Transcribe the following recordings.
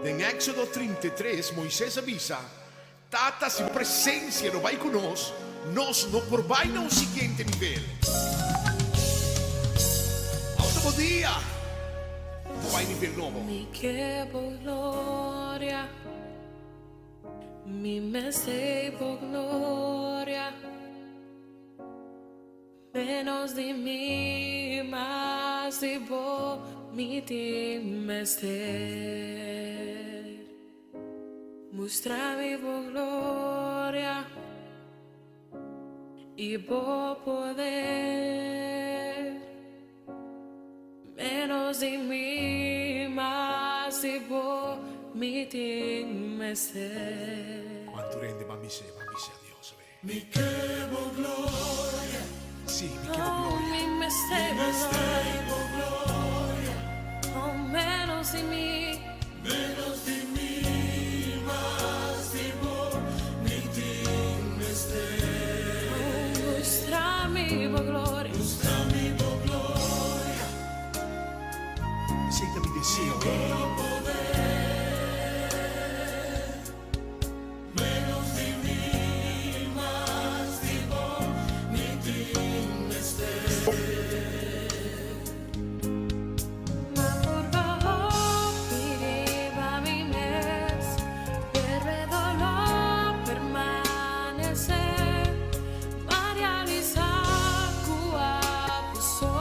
En Éxodo 33, Moisés avisa: Tata, se presencia não vai conosco, nós não por vai no seguinte nível. Outro dia, vai nível novo. Mi che por gloria, mi me sei por gloria, menos de mí, más de vos, mi ti me ser. Mostrami por gloria y por poder, menos de mí, más de vos, mi ti me ser. Quanto rende, ma mi sei a Dios. Mi quebo gloria, Sì, mi chiedo gloria. Mi me sei por gloria, oh, menos de mí, menos de mí, más de vos, mi dimeste. mostrami por gloria. Mostrami por gloria, Senta mi deseo. menos de mí, más de vos, mi dimeste. Ma por bajo viriva mi mes, per dolor permanecer, materializar cua puso,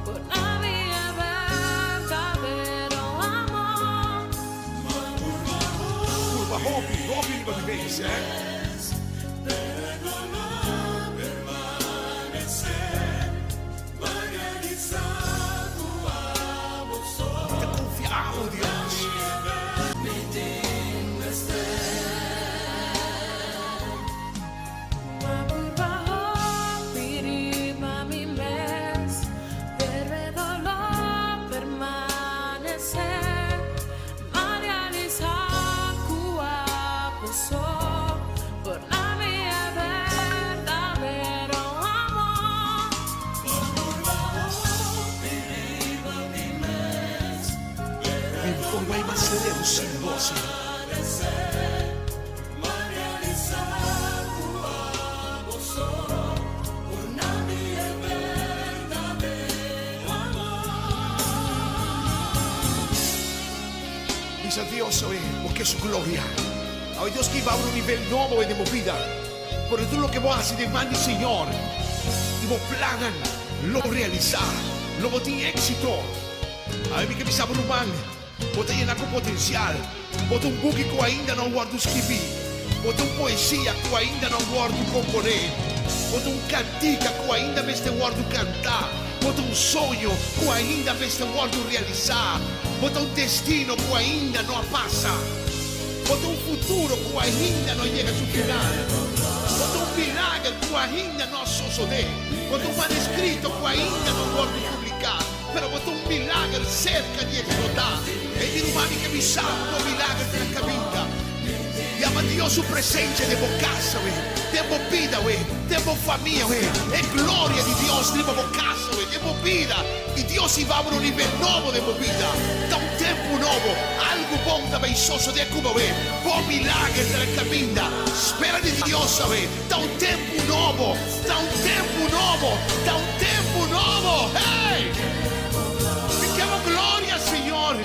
por la vía verdadero amor. Curva, hobby va mi base, Te confiamo, Dios. Ma por bajo viriva mi mes, per dolor permanecer, materializar cua puso, por la vía verdadero amor. E poi vai macerero sin voce. Dice a Dios, porque es su gloria. Hoy Dios que va a un nivel nuevo de movida. Por todo lo que vos haces de mano, Señor. Y vos planan, lo realizar, lo vos tiene éxito. A mí que me sabe rumang, vos te llena con potencial. Vos un buque que ainda não guardo escrever. Vos un poesia que ainda não guardo componer. Vos un cantica que ainda me este guardo cantar. Vos un sonho que ainda me este guardo realizar. Vos un destino que ainda não passa. Vos un futuro que ainda não chega a seu final. Vos un milagre que ainda não sucede. Vos un manuscrito que ainda não guardo publicar. Pero vos un milagre cerca di explotar. E gli umani che mi sanno milagre della cammina. Llama a Dios su presencia de casa, de vida, de familia, es gloria de Dios de casa, de vida. Y Dios iba a un nivel nuevo de vida. Da un tiempo nuevo, algo bon da beisoso de Cuba, por milagre della cammina. Spera di Dios, da un tempo nuovo, da un tempo nuovo, da un tempo nuovo. Hey! Mi chiamo gloria, Signore.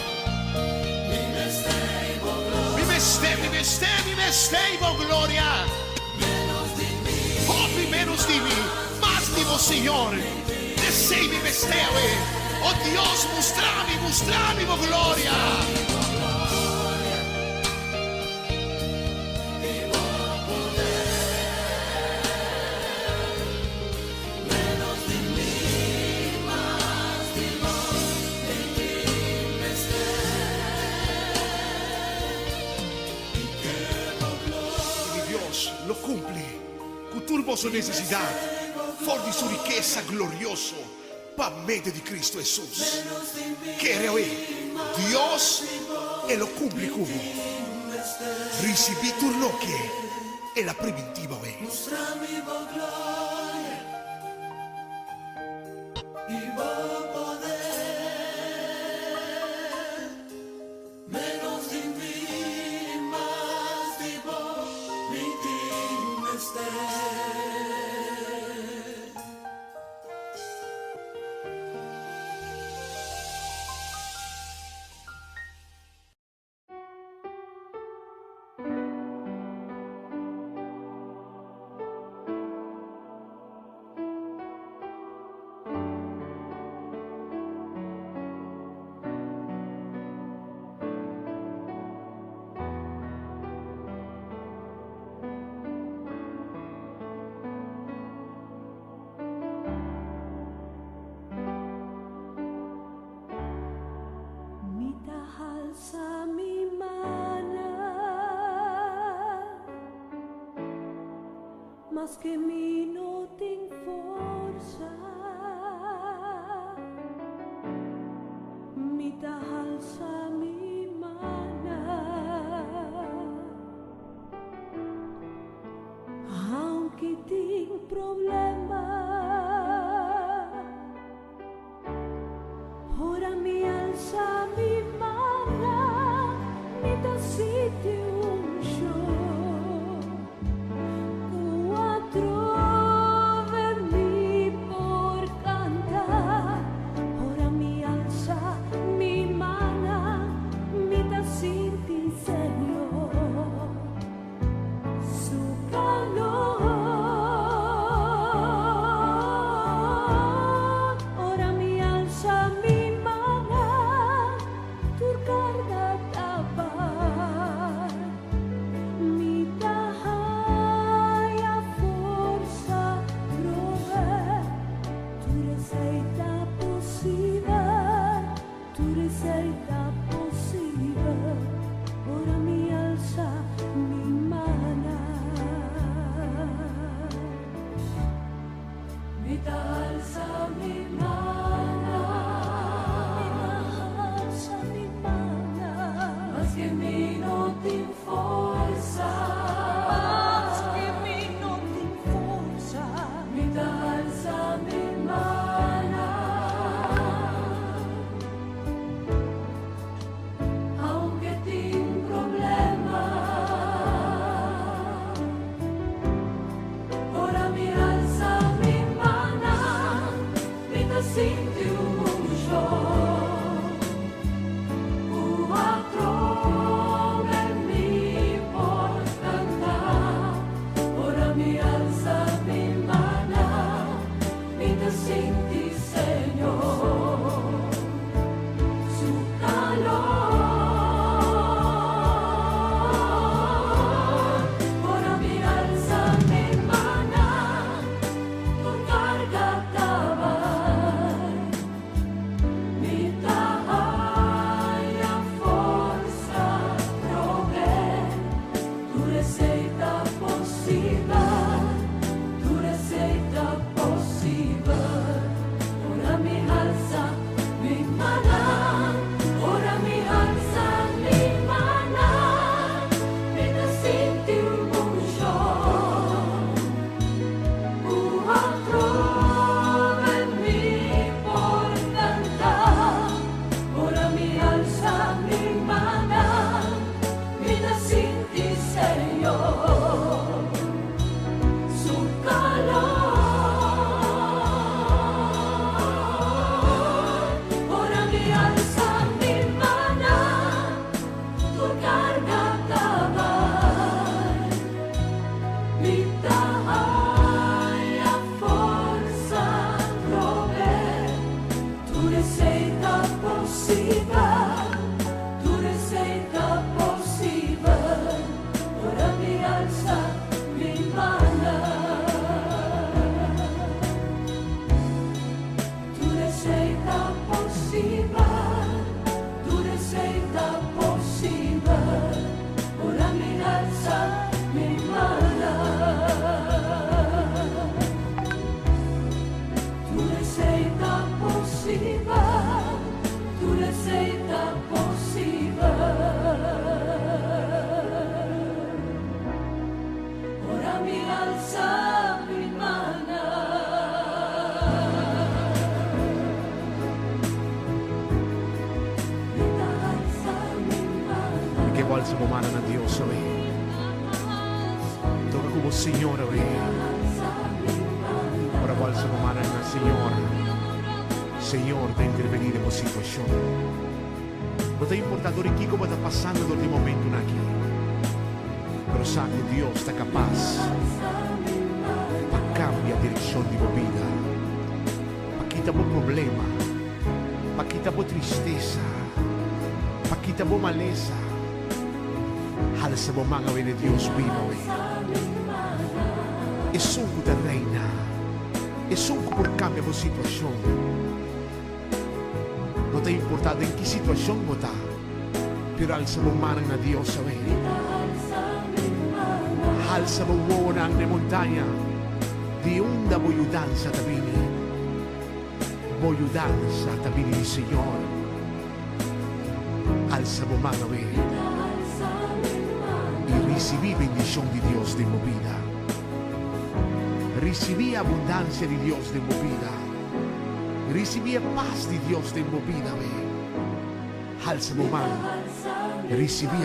Mi mestemo, gloria. Oh, menos de mí, más de vos, Señor. Desei mi mesteme. Oh Dios, mostrami, oh gloria. Lo cumple con turbo su necesidad, for de su riqueza glorioso, pa medio de Cristo Jesús. Que Dios e lo cumple como. Recibí tu que è la preventiva, Menos de Mitahal sa mimana, mas que minuting forsa. Mitahal sa mimana, aunque ting problema, ora mi alza mi mano, mi dà sitio un show, quattro mi por cantar, ora mi alza mi mano, mi dà sitio Señor, su calor. Ora mi alza mi mano, tu carga tabar, mi dahaya forza prove, tu receita posible, tu receita posible. Ora mi alza mi mano, mi alza mi mano, mi alza mi mano, mas che minuti in forza, mas che minuti in forza, mi alza mi mano, aunque tin problema, ora mi alza mi mano, mi dà sentire un show, quattro mi por cantar, ora mi alza mi mano, mi dà sentire Señor, su calor. Ora mi alza mi mano, tu carga tabar, mi dahaya forza prove, tu receita posible, tu receita posible. Ora mi alza mi mano, ora mi alza mi mano, mi dà sentire un show, quattro mi por cantar, ora mi alza mi mano, mi dà sentire Señor, su calor. Ora mi alza mi mano, tu carga tabar, mi dahaya forza prove, tu receita posible, tu receita posible. Ora mi alza mi mano, tu receita posible, tu receita posible. Ora mi alza mi mano, tu receita posible, tu receita posible. Ora mi alza mi mano, mi alza mi mano. Che vuol sa mano na Dios hoy. Toca como Señor, ora voglio domare al Señor. Señor, de intervenir en situación. No te importa lo que está pasando en este momento aquí. Pero sabe que Dios está capaz para cambiar dirección de tu vida. Para quitar tu problema. Para quitar tu tristeza. Para quitar tu maleza. Alza tu mano de Dios vivo. Es un que te reina. Es un que por cambia tu situación. No te importa en qué situación vos estás, pero alza tu mano a Dios, ¿sabes? Alza tu mano en la montaña, de onda voy a danza también. Voy a danza también, Señor. Alza tu mano, y recibí bendición de Dios de mi vida. Recibí abundancia de Dios de mi vida. Recibí paz de Dios de mi vida, alza tu mano, recibí,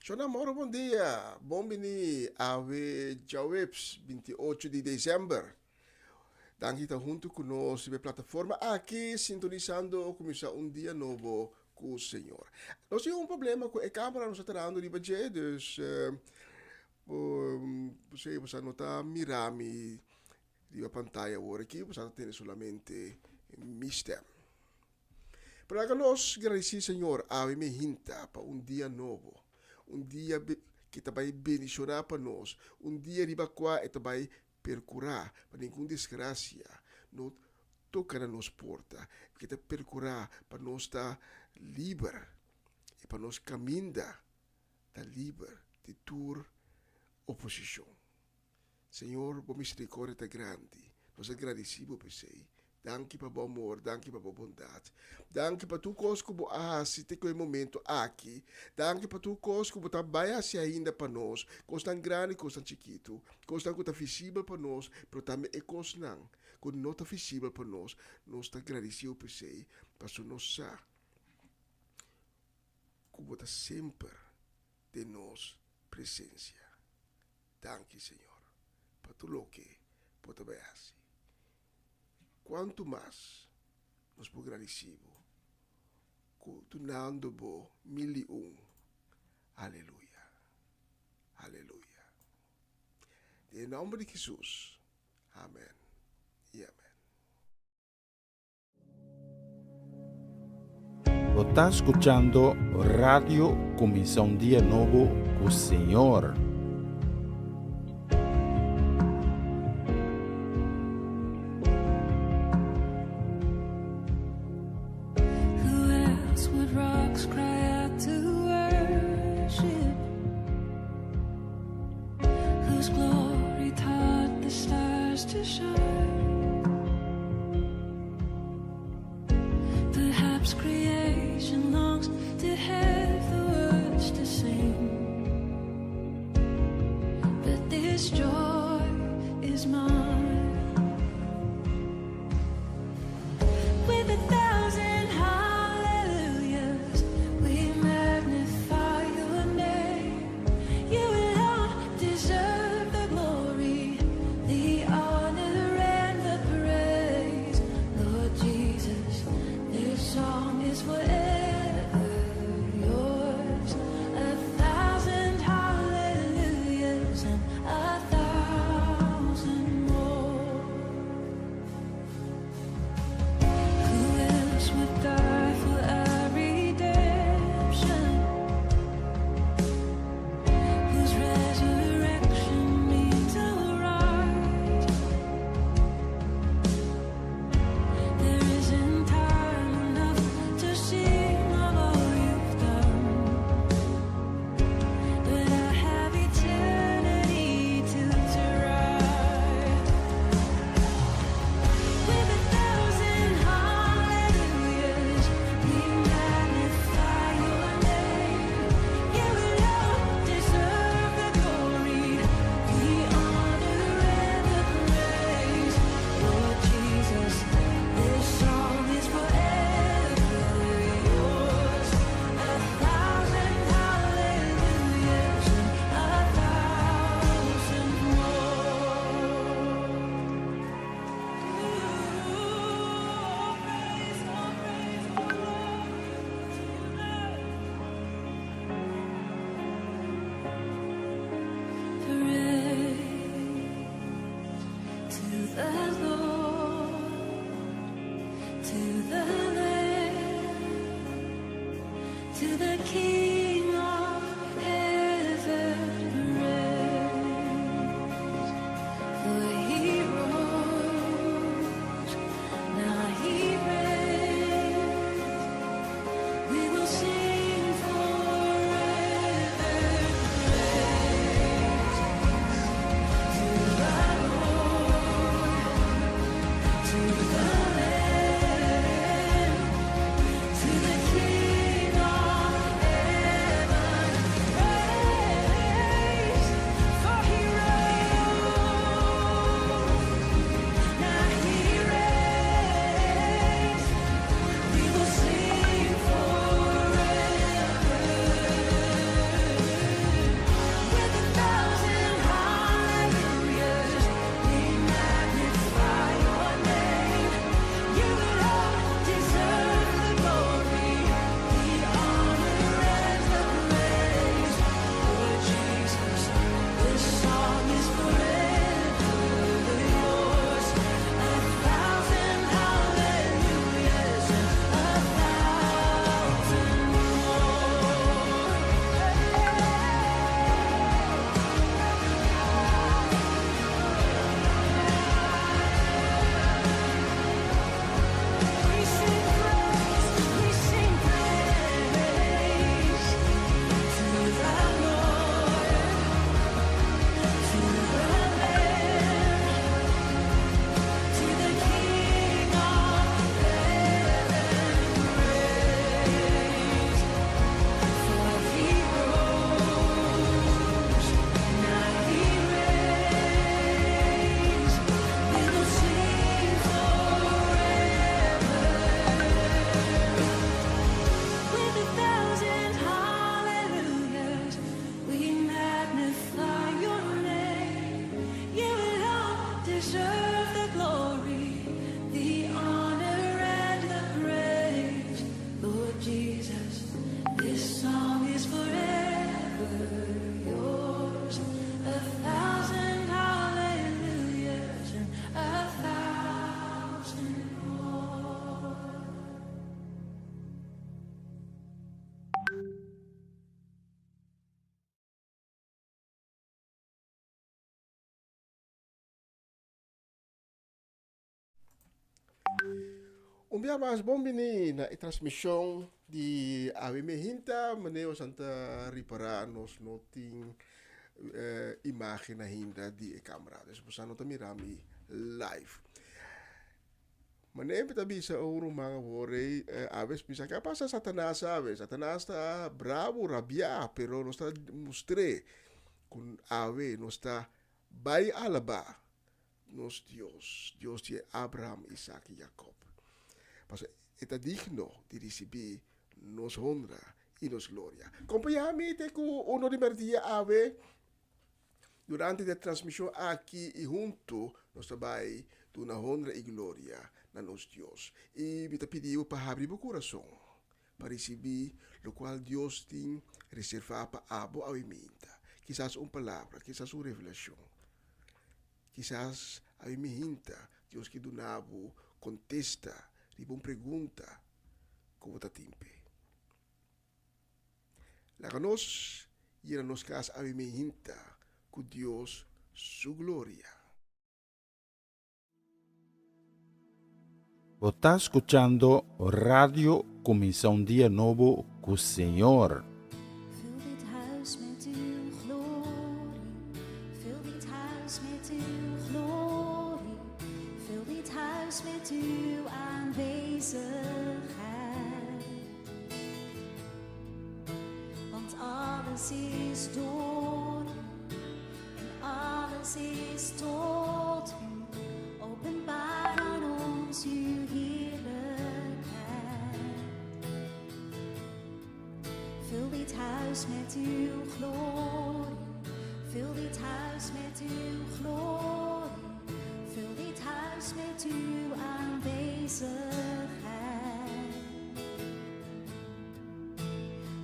Seu namoro, bom dia. Bom bini ave Jawebs, 28 de dezembro. Dan kita junto conosco na plataforma aqui, sintonizando começar dia novo com o Senhor. Nós temos problema com a câmera, nós estamos de budget, dus você não está mirando a pantalla agora aqui, você tem somente mistério. Para nós agradecer, Senhor, a me hinta para dia novo, dia que vai bendicionar para nós, dia riba qua e vai percurar para nenhuma desgraça não toca na nossa porta, que te percurar para nós estar livre e para nós caminhar da livre de toda oposição. Senhor, por misericórdia é grande, nós agradecemos por você. Danke para bom amor, danke para boa bondade. Danke para tu coisa que você assiste com o momento aqui. Danke para tu coisa que você vai assistir ainda para nós. Coisa tão grande, coisa tão chiquito. Coisa que está visível para nós, mas também é coisa não. Quando não está visível para nós, nós estamos agradecidos por você. Para nós saber que você está sempre de nossa presença. Danke, Senhor, para tudo o que você vai fazer. Quanto mais nós por agradecidos, continuando bo 1001. Aleluia. Aleluia. Em nome de Jesus. Amém. E amém. Está escuchando Radio Comienza un Día Nuevo con Señor. Who else would rocks cry out to worship? Whose glory taught the stars to shine? Perhaps creation longs to have the words to sing, but this joy is mine. With 1,000 hallelujahs, we magnify your name. You alone deserve the glory, the honor, and the praise. Lord Jesus, this song is forever yours. 1,000 hallelujahs and 1,000 Umbiamas bombini na transmissão de ave me hinta maneo santa ripara nos noting imagem na hinda di camera. Dus pusano tamirami live. Maneo pita bisa ouro mga wore aves bisa kapa sa Satanas aves. Satanas ta bravo rabia pero no sta mustre kun ave no sta bai alaba nos Dios de Abraham, Isaac y Jacob. Mas está digno de recibir nos honra y nos gloria. Acompañame con uno de merdia ave durante la transmisión aquí y junto nos trabalha de una honra y gloria a nos Dios. Y me pediu para abrir o coração para receber lo qual Dios tem reservado para abo a minta. Quizás uma palavra, quizás uma revelação. Quizás a minta Dios que donavo contesta riba uma pergunta como ta timpe. La nos y nos cas a hinta con Dios su gloria. Você está escutando Radio Comissão Dia Novo com o Senhor. Vul dit huis met uw glorie. Vul dit huis met uw glorie. Vul dit huis met uw aanwezigheid. Want alles is door u en alles is tot u. Openbaar aan ons uw heerlijkheid. Vul dit huis met uw glorie. Vul dit huis met uw glorie. Vul dit huis met uw aanwezigheid.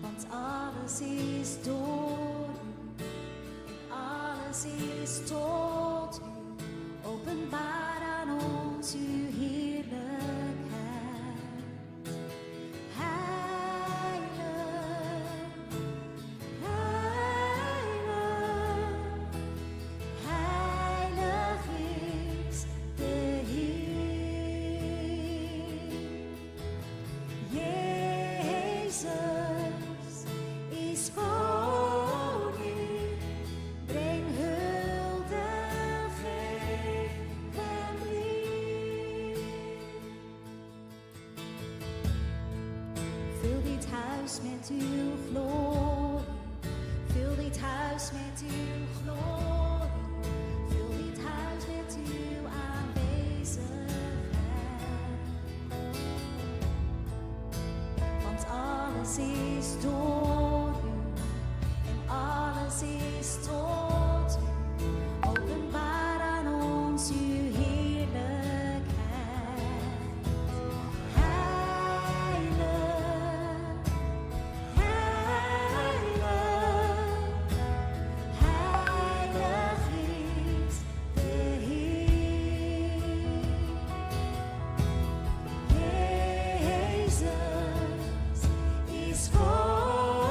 Want alles is door u en alles is tot u. Openbaar aan ons uw heerlijkheid. Heilig, heilig, heilig is de Heer. Jezus is koning, breng huldiging en lief. Vul dit huis met uw glorie. Vul dit huis met uw glorie. Vul dit huis met uw aanwezigheid. Want alles is door u en alles is tot u. Openbaar aan ons uw heerlijkheid. Heilig, heilig, heilig is de Heer. Jezus is koning.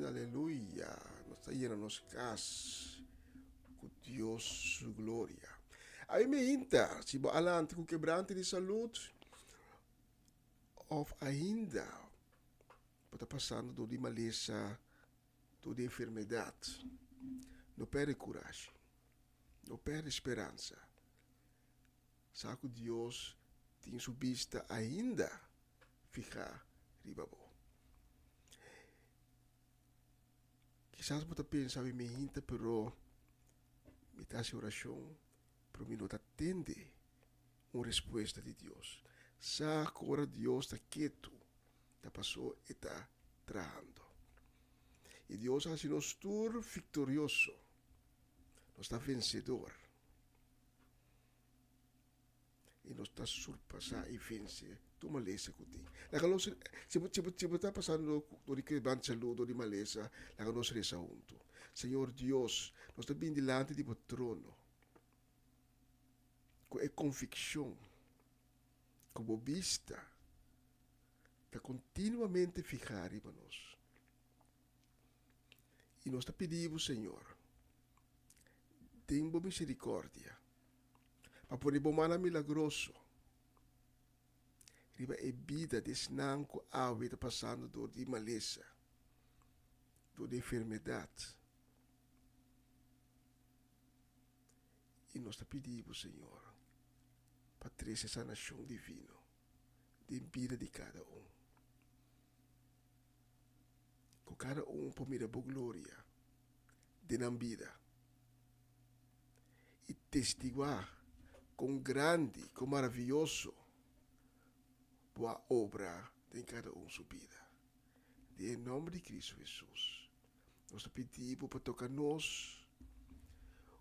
aleluya. Nos está llenando casa con Dios su gloria. A mí me inta, si bo adelante con quebrante de salud, of ainda está passando door die maleza, door die enfermidade. Não perde coragem, não perde esperança. Sabe que Deus tem sua vista ainda ficar ribabo. Quizás você pensa em mim ainda, pero me faz oração, pero me não atende uma resposta de Deus. Sabe que agora Deus está quieto, está passou e está trabajando. E Deus ha sido tour victorioso, nos está vencedor. E nos está surpassar e vencer. Tu maleza com ti. Se você está passando por quebrante de saúde ou de maleza, laga nos reza junto. Senhor Deus, nós está bem delante do trono. Com a convicção, como vista, está continuamente ficar em nós. E nós pedimos, Senhor, tenha misericórdia, para poder bomar milagroso, riba a vida desse nanco ave está passando door de maleza, door de enfermidade. E nós pedimos, Senhor, para trazer essa nação divina, de vida de cada com cada por mira por glória de na vida e testiguar com grande, com maravilhoso boa obra de cada sua vida. Em nome de Cristo Jesus, nós pedimos para tocar nós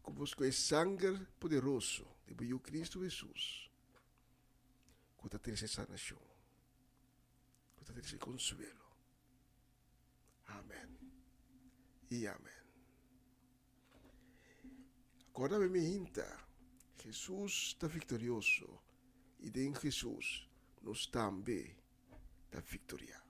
com o sangue poderoso de Cristo Jesus, com a terceira sanação, com a terceira consuelo. Amém e amém. Agora me hinta, Jesus está vitorioso e em Jesus nós também está vitória.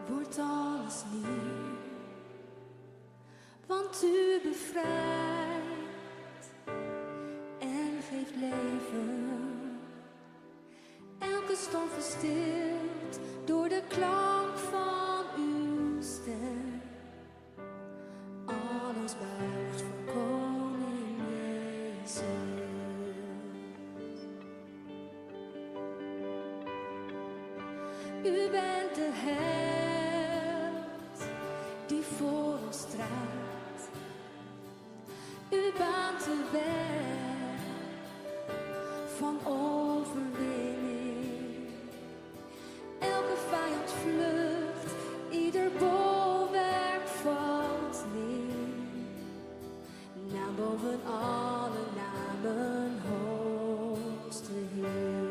Wordt alles nieuw, want u bevrijdt en geeft leven. Elke storm verstilt door de klank van uw stem. Alles buigt voor Koning Jezus. U bent de held die voor ons strijdt. U baant de weg van overwinning. Elke vijand vlucht, ieder bolwerk valt neer. Naam boven alle namen, hoogste Heer.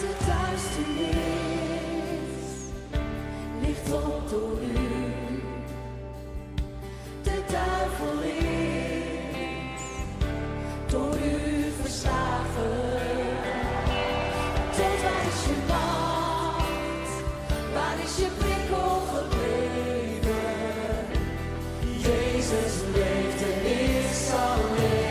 De duisternis ligt op door u. De duivel is door u verslagen. Dood, waar is je macht? Waar is je prikkel gebleven? Jezus leeft en ik zal leven.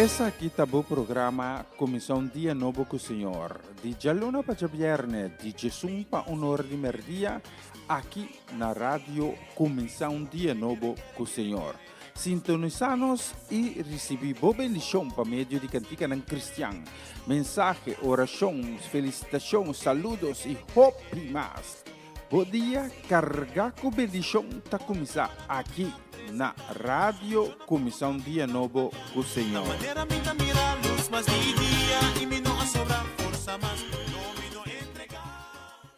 Essa aqui tá o programa Comissão Dia Novo com o Senhor. De Jalona para Javierne, de Jesus para Honor de Merdia, aqui na rádio Comissão Dia Novo com o Senhor. Sintonizanos e recebi boa bendição para meio de cantiga ng Cristian. Mensagem, oração, felicitação, saludos e hope mais. Bom dia, carga com bendição tá começar aqui na Rádio Comissão Dia Novo com o Senhor. Manera minta mira luz, mas dia e me não sobra força, mas não me não entregar.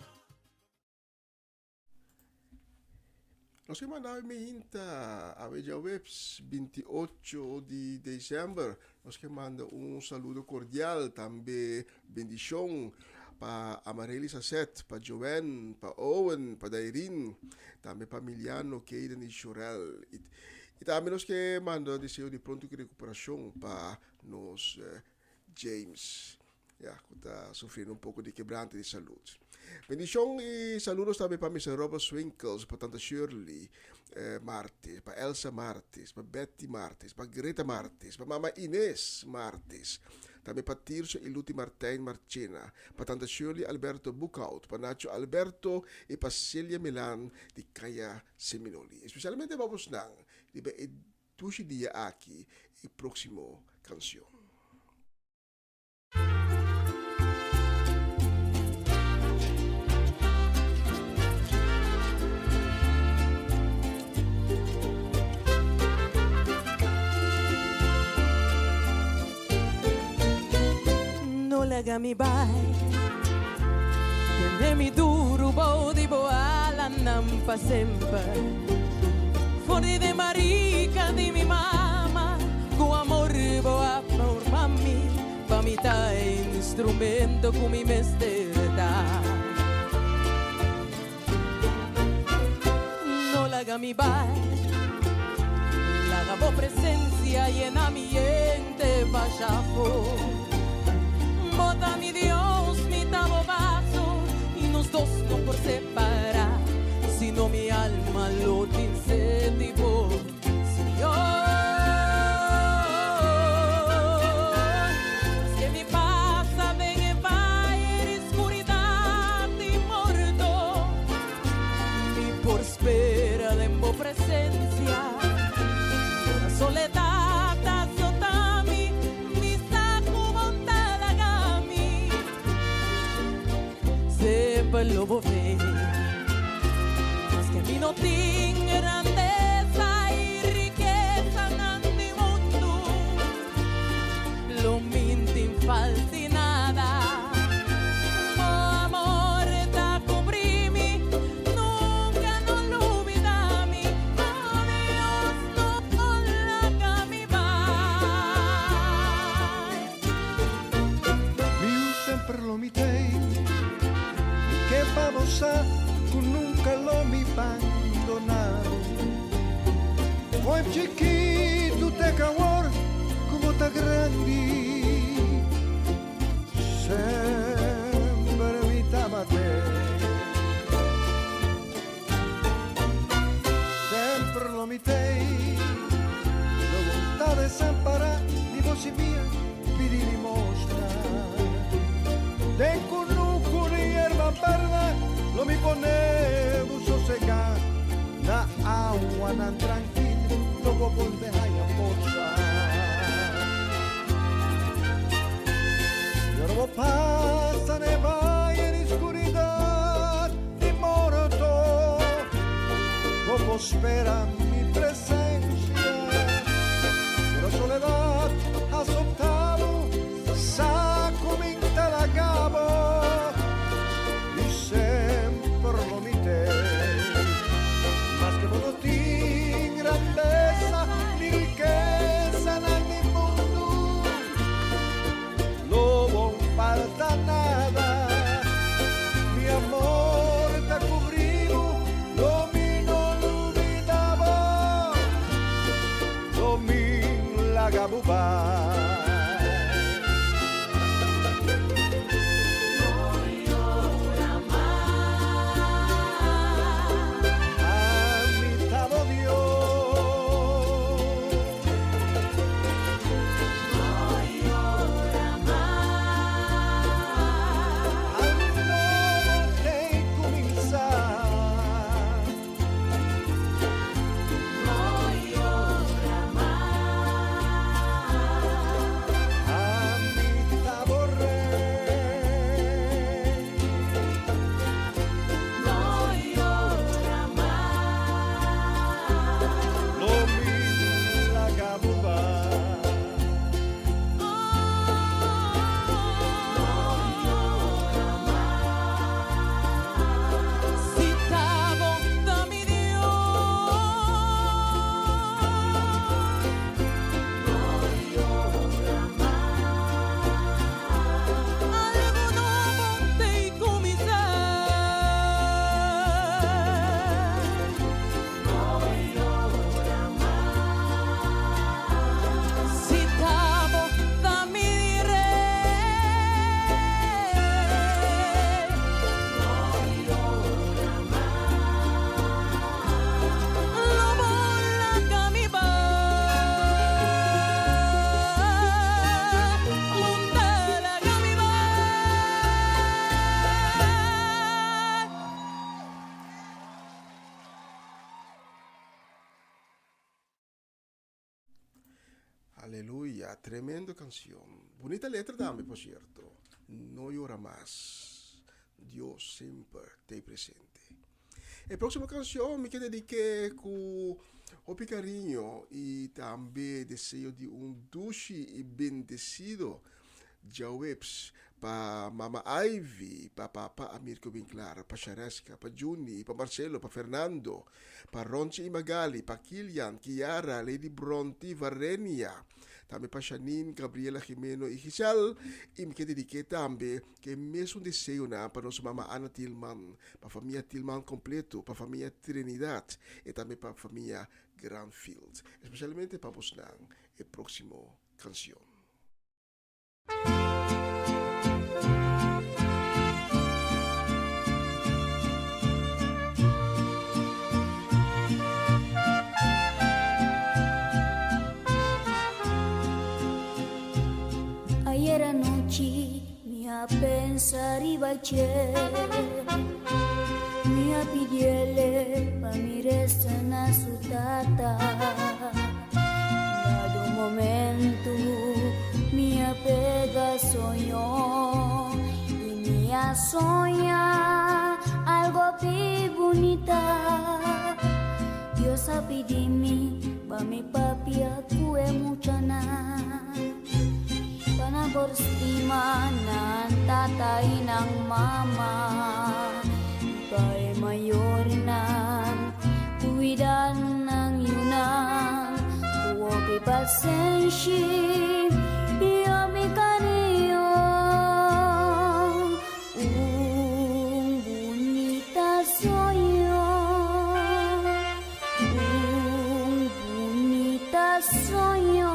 Nós que mandamos minta a webs 28 de dezembro. Nós que manda saludo cordial, também bendição pa Amareli Sasset, pa Joanne, pa Owen, pa Dairin, também pa Miliano, Keiden e Chorel. E também nós que manda desejo de pronto recuperação para nós James, que está sofrendo pouco de quebrante de saúde. Bendição e saludos também para Mr. Robert Swinkles, para Tanta Shirley Martes, para Elsa Martes, para Betty Martes, para Greta Martes, para Mama Inês Martes, também para Tirso e Luti Martin Marchena, para Tanta Shirley Alberto Bucaut, para Nacho Alberto e para Celia Milan de Kaya Seminoli. Especialmente vamos nang di ba tushi dia aqui e próximo canção. No legami bai che mi duro bo di boala nampa sempre fuori de marica di mi mamma con amor boa por mami pa mi ta instrumento con mi mesterta no legami bai la gabo presencia y en ambiente vayafo bota mi Dios mi tabo vaso y nos dos no por separar sino mi alma lo te incentivó Señor que mi pasa ven y va en oscuridad y muerto y por espera de mi presencia la soledad azotami mi saco montalagami sepa lo bove que mi no tiene grandeza y riqueza en mi mundo lo minti falti nada oh amor te cubrimi nunca no lo olvidami oh Dios no la cami Io sempre lo mitei che vamos a nunca lo mi abandonado. Fue chiquito te cawar como ta grandi. Sempre mi tamate. Sempre lo mitei. Lo volontà de desamparar di voce mia pidi limosna. De conuco di erba verde lo mi ponevo sossegar na agua nan tranquilo luego volver a posar Yorbo pasa ne vai en oscuridad y muerto como espera mi presencia pero soledad azotado saco mi talagabo sempre lo mitei, mas che non ti grandezza ni ricchezza nel mondo, non falta nada, mi amor te cubrivo, lo mi non olvidavo. Aleluya, tremendo canción. Bonita letra también, por cierto. No llora más. Dios siempre te presente. La próxima canción me dediqué con Hopi cariño y también deseo de un dulce y bendecido Jawebs pa Mama Ivy, pa Papa Amirko Vinclar, pa Shareska, pa Juni, pa Marcelo, pa Fernando, pa Ronchi y Magali, pa Kilian, Kiara, Lady Bronte, Varenia, também pa Janine, Gabriela Jimeno e Giselle, e me dediquei também que mesmo desejo na para nossa mama Ana Tillman, pa família Tillman completo, pa família Trinidad e também pa família Granfield, especialmente pa Bosnan, e próximo canção. Ayer anoche me a pensar y baché, me a pidiele pa mi resta na su tata. Dado un momento me apega soñó y me a soñar algo pi bonita. Dios a pedirme pa mi papi aku mucha na. Berstima ng tatay ng mama, ika'y mayor ng tuwidan ng yunang, huwag ipasensya, iyo'y kaniyo. Bonita soy yo, bonita soy yo.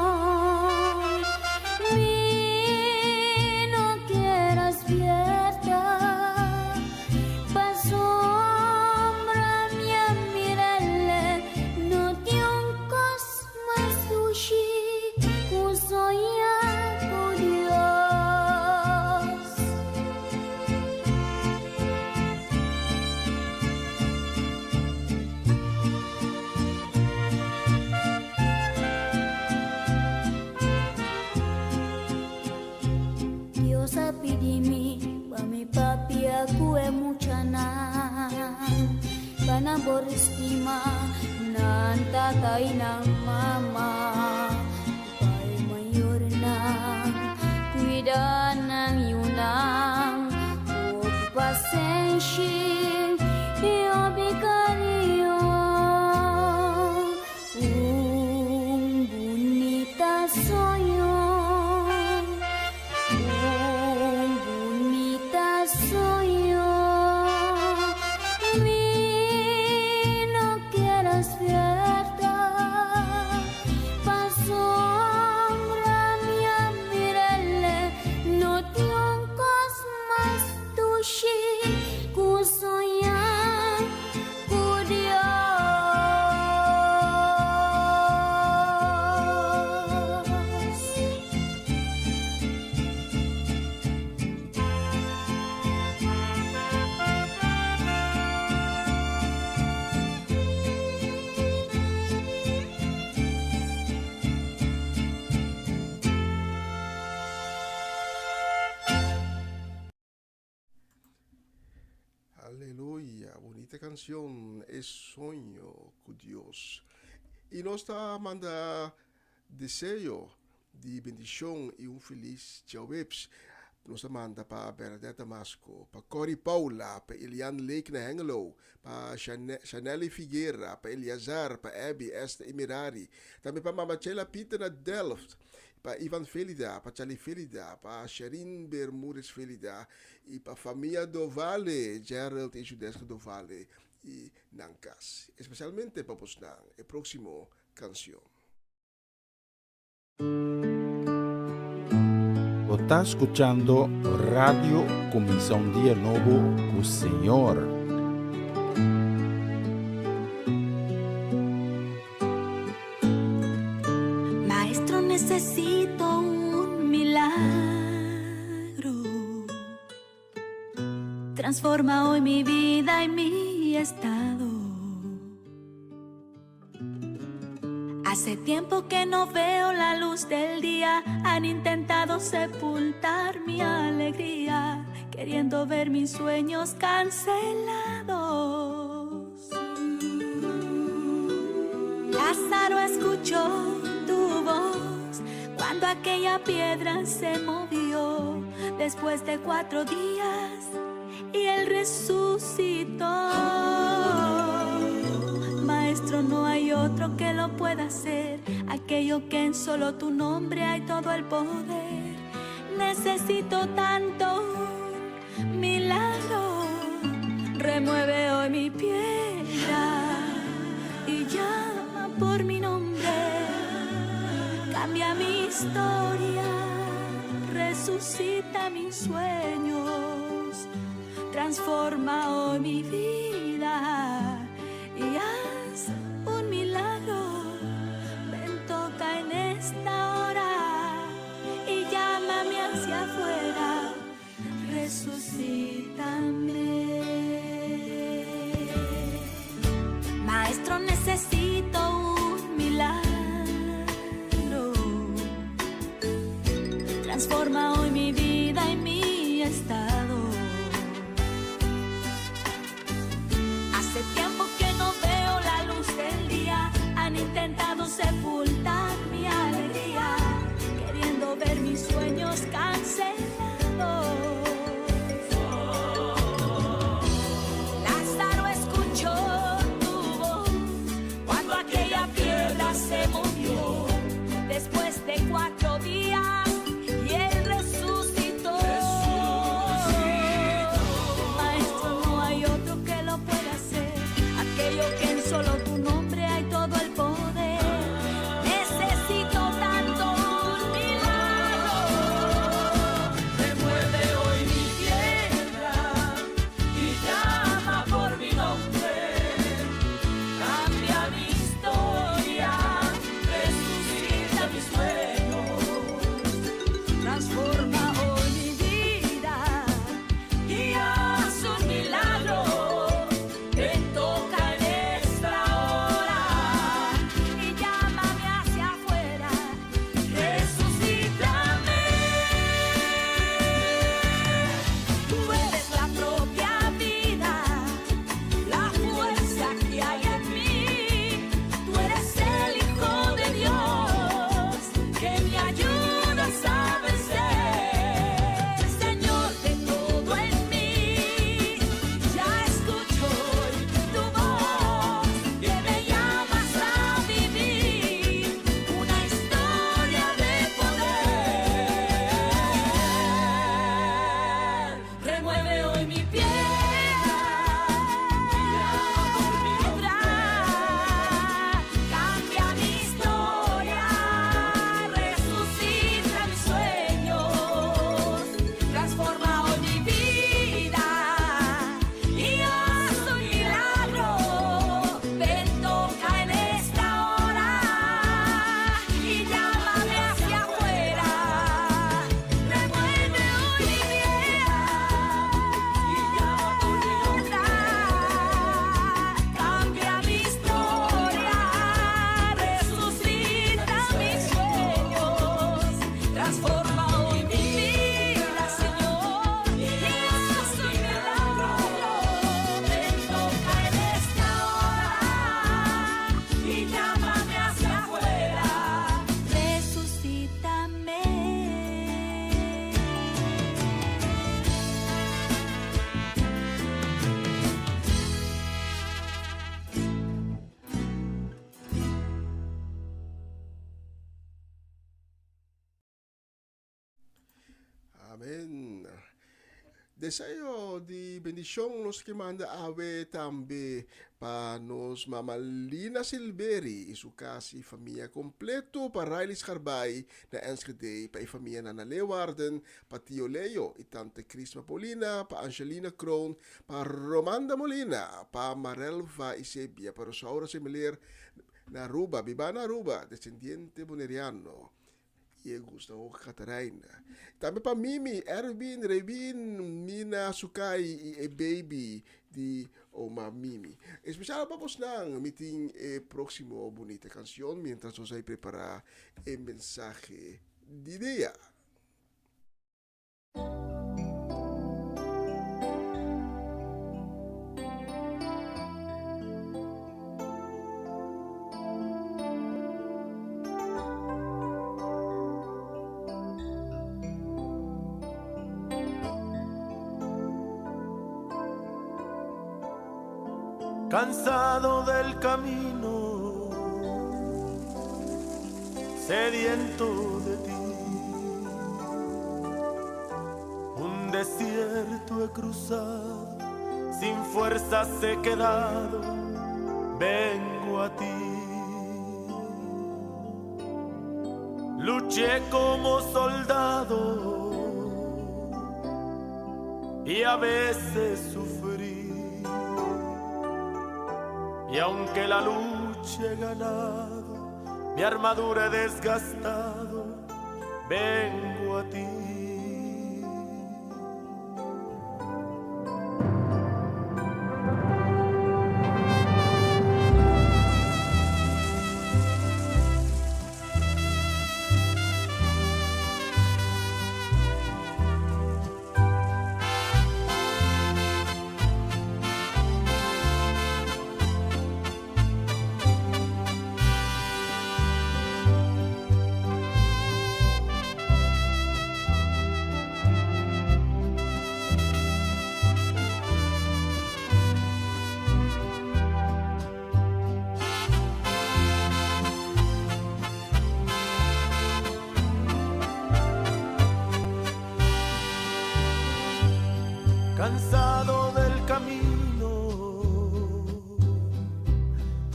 Berstima ng tatay ng mama, ika'y mayor ng kuwidan ng yunang, huwag pasensya, iyo'y kaniyo. Bonita soy yo, bonita soy yo. Aleluya, bonita canción, es sueño con Dios. Y nos manda deseo de bendición y un feliz Jawebs. Nos manda para Bernadette Damasco, para Cory Paula, para Eliane Lake na Hengelo, para Chaneli Figueira, para Eliazar, para Abby Esther Emirari, também para Mamachela Peter na Delft, para Ivan Felida, para Charlie Felida, para Sherin Bermúdez Felida, e para a família do Vale, Gerald e Judesco do Vale, e Nancas. Especialmente para Bosnan, a próxima canção. Está escuchando Radio Comienza un Día Nuevo con el Señor. Maestro, necesito un milagro. Transforma hoy mi vida y mi estado. Hace tiempo que no veo la luz del día, han intentado sepultar mi alegría, queriendo ver mis sueños cancelados. Lázaro escuchó tu voz cuando aquella piedra se movió después de 4 días y él resucitó. Maestro, no hay otro que lo pueda hacer, aquello que en solo tu nombre hay todo el poder. Necesito tanto un milagro, remueve hoy mi piedra y llama por mi nombre. Cambia mi historia, resucita mis sueños, transforma hoy mi vida y haz un milagro. Ven, toca en esta hora y llámame hacia afuera, resucítame. Maestro, necesito un milagro, transforma hoy mi vida y mi estado. Hace tiempo que no veo la luz del día, han intentado sepultar mi alegría, queriendo ver mis sueños cancelados. Lázaro escuchó tu voz cuando aquella piedra se movió después de 4 días. Solo tu nombre hay todo el poder. Necesito tanto un milagro. Remueve hoy mi piedra y llama por mi nombre. Cambia mi historia, resucita mis sueños, transforma hoy mi vida y haz un milagro. Amén. Deseo de bendición los que manda ave también para nos mamalina Silveri y su casa y familia completo para Riley Scarbay na Enschede para familia Nana Leeuwarden, para Tio Leo y tante Crisma Polina, para Angelina Kroon, para Romanda Molina, para Marelva y Sebia, para Rosaura Similar na Aruba, Bibana Aruba, descendiente boneriano. E Gustavo Catarina. Também para Mimi, Erwin, Revin, Mina, Sukai e Baby de Oma Mimi. Especial vamos ng meeting próximo bonita canción mientras José prepara el mensaje de día. Cansado del camino, sediento de ti, un desierto he cruzado, sin fuerzas he quedado, vengo a ti. Luché como soldado y a veces sufrí. Y aunque la lucha he ganado, mi armadura he desgastado, vengo a ti. Cansado del camino,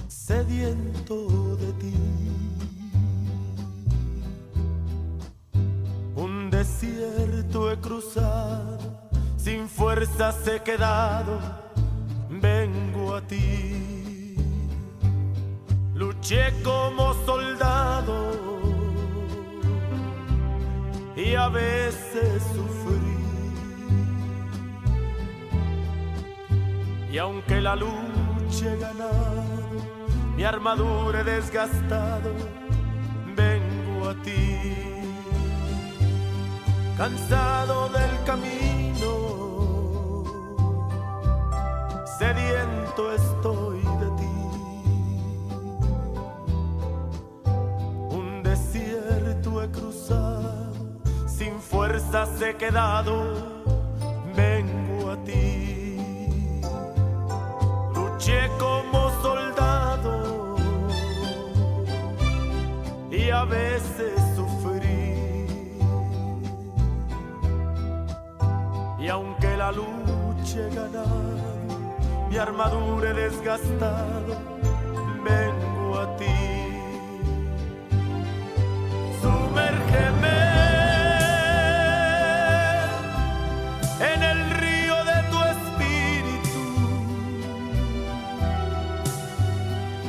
sediento de ti, un desierto he cruzado, sin fuerzas he quedado, vengo a ti. Luché como soldado y a veces sufrí. Y aunque la lucha he ganado, mi armadura he desgastado, vengo a ti. Cansado del camino, sediento estoy de ti. Un desierto he cruzado, sin fuerzas he quedado, vengo a ti. Luché como soldado y a veces sufrí. Y aunque la lucha he ganado, mi armadura he desgastado, vengo a ti. Sumérgeme en el río de tu espíritu.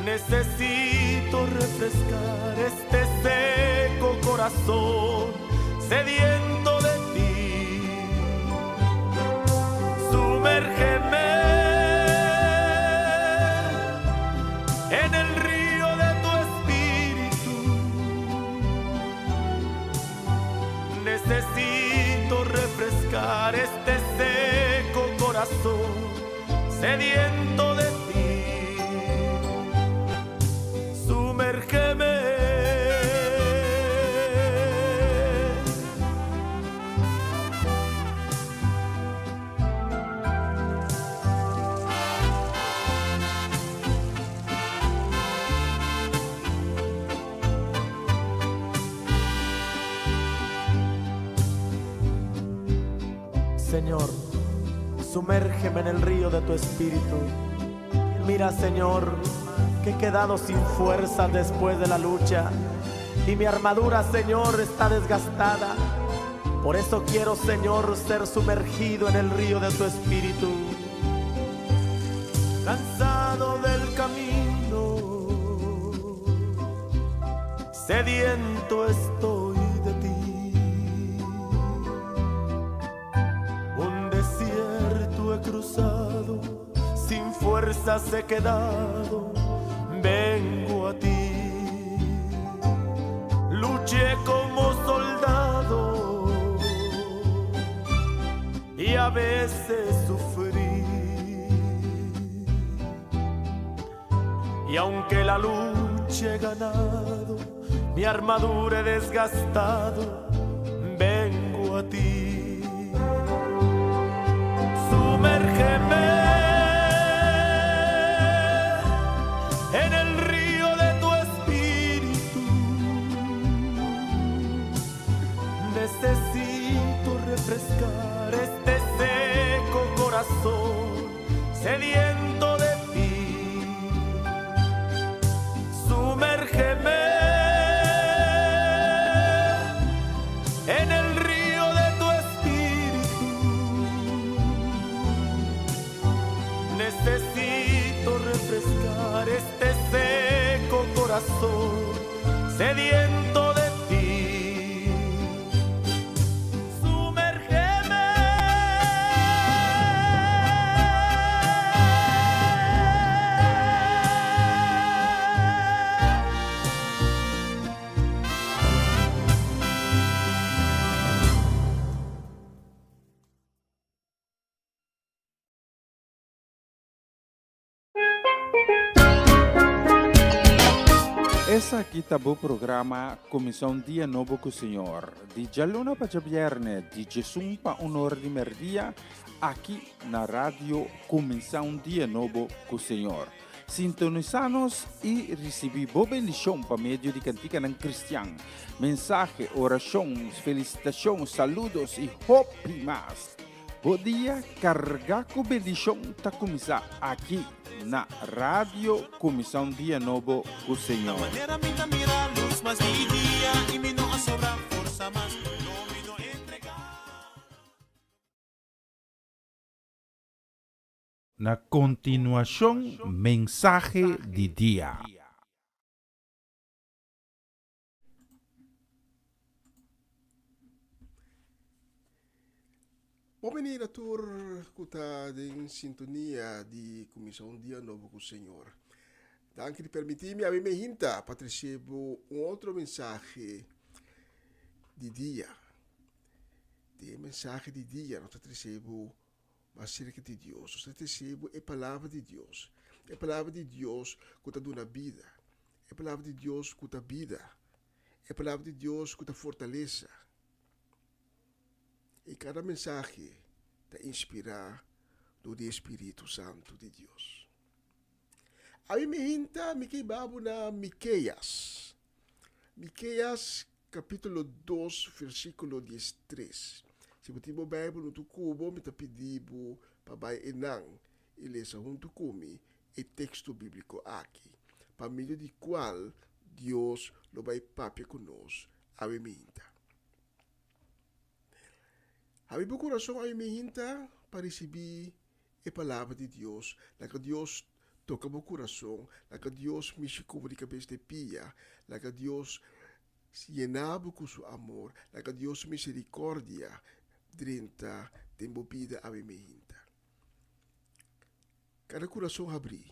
Necesito refrescar este seco corazón sediento de ti. Sumérgeme en el río de tu espíritu. Necesito refrescar este seco corazón sediento de ti. Sumérgeme. Señor, sumérgeme en el río de tu espíritu. Mira, Señor, que he quedado sin fuerza después de la lucha y mi armadura, Señor, está desgastada. Por eso quiero, Señor, ser sumergido en el río de tu espíritu. Cansado del camino, sediento estoy de ti. Un desierto he cruzado, sin fuerza fuerzas he quedado, vengo a ti. Luché como soldado y a veces sufrí. Y aunque la lucha he ganado, mi armadura he desgastado, vengo a ti. Sumérgeme en el río de tu espíritu. Necesito refrescar este seco corazón sediento de ti. Sumérgeme en el río de tu espíritu. Necesito refrescar este seco corazón sediento de ti. Sumérgeme. Essa aqui tá o programa Comissão Dia Novo com o Senhor. De Jaluna para Viernes, de Jesus para Honor de Merdia, aqui na rádio Comissão Dia Novo com o Senhor. Sintonizanos e recebi boa bendição para meio de cantiga não cristã. Mensagem, orações, felicitações, saludos e hope mais. Bom dia, carregar com bendição tá começar aqui na rádio Comissão Dia Novo com o Senhor. Na continuação, mensagem de dia. Bom menina, tur que está em sintonia de Comissão Dia Novo com o Senhor. Danke de permitir-me a me hinta para receber outro mensagem de dia. De mensagem de dia, nós recebemos acerca de Deus. Nós recebemos a palavra de Deus. A palavra de Deus que está dando vida. A palavra de Deus que está vida. A palavra de Deus que está fortaleza. E cada mensagem está inspirada do Espírito Santo de Deus. A mim me hinta, me queimava na Miqueias. Miqueias, capítulo 2, versículo 13. Se você tem a Bíblia no teu cubo, me está pedindo para vai enang e ler junto comigo o texto bíblico aqui, para meio de qual Deus lo vai papia conosco. A mim me hinta. Abi meu coração aí me hinta para receber a palavra de Deus, na que Deus toca meu coração, na que Deus me cobre de cabeça de pia, na que Deus se llenava com seu amor, na que Deus misericórdia drinta tempo vida a me hinta. Cada coração abri,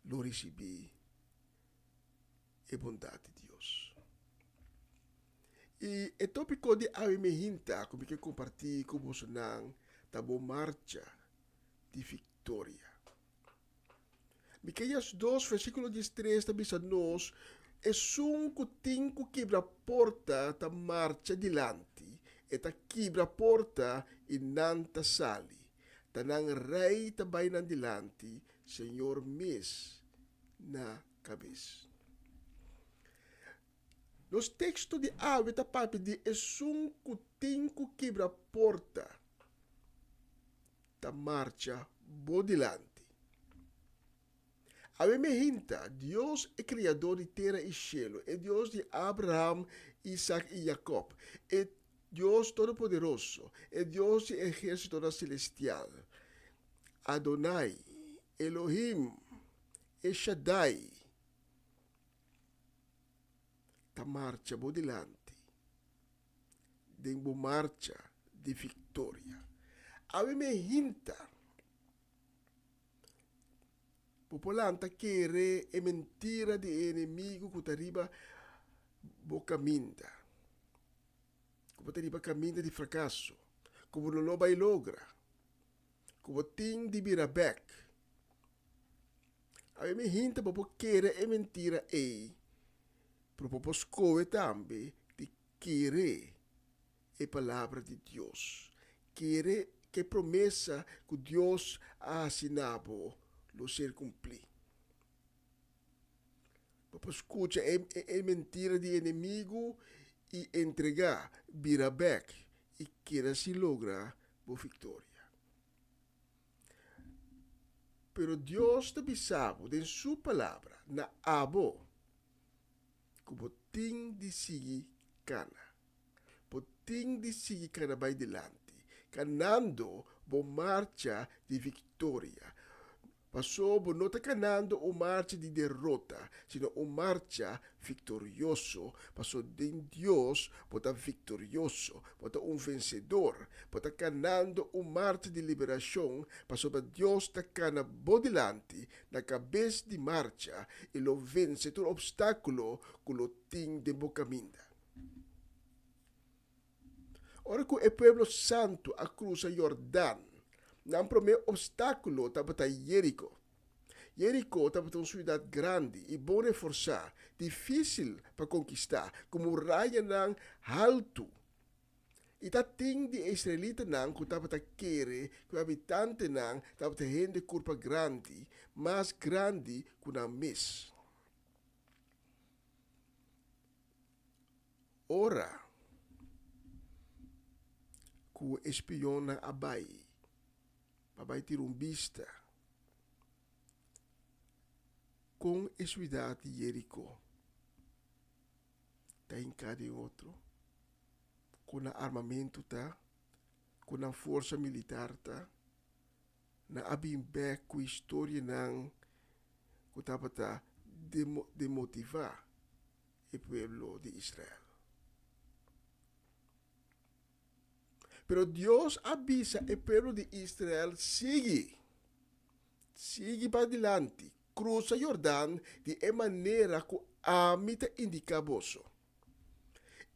lo recebi a bondade de Deus. E o tópico de Ave me hinta, como que compartilho com você nang, da boa marcha de vitória. Miqueias 2, versículo 13, também nos, é que tem que quebrar a porta da marcha dilante, e ta quebra a porta e nanta sali. Tanang rei também nan dilante, Senhor mes na cabeça. Nos textos de Ave está papi de que tem que quebrar a porta da marcha bodilante. Ave me hinta, Deus é criador de terra e cielo, é Deus de Abraham, Isaac e Jacob, é Deus todo-poderoso, é Deus de exército celestial. Adonai, Elohim, El Shaddai, ta marcha bodilante, denbo marcha de vitória. Ave me hinta, Popolanta querer é mentira de inimigo que arriba bo caminda. Como arriba caminda de fracasso. Como não vai logra. Como tem de birabek. A me hinta popo querer é mentira e pro popo scoe também de querer é palavra de Deus. Querer que promessa que Deus ha assinado lo ser cumprir. Popo escuta é mentira de inimigo e entregar birabek e queira se logra a vitória. Pero Deus te bisabo em sua palavra na abo como tem de seguir cana. Tem de seguir cana vai delante. Canando bo marcha de vitória. Passou bo não está canando o marcha de derrota, sino o marcha vitorioso. Passou de Deus, bota vitorioso, bota vencedor. Bota canando o marcha de liberação. Passou para Deus está cana bo delante, na cabeça de marcha, e lo vence todo obstáculo que lo tem de bo caminho. Ora que o pueblo santo a cruza Jordão, não primeiro obstáculo estava Jerico. Jerico estava uma cidade grande e bom reforçar, difícil para conquistar, como raia não alto. E tá tem de israelita não que estava querer que o habitante não estava gente curva grande, mais grande que na mes. Ora que o espiona abai tirumbista com a cidade de Jerico tá em cada outro com armamento tá com a força militar tá na abimbe com história não que tava tá de motivar o povo de Israel. Pero Deus avisa o povo de Israel, sigue para adelante, cruza Jordão de maneira que a mita indica vosso.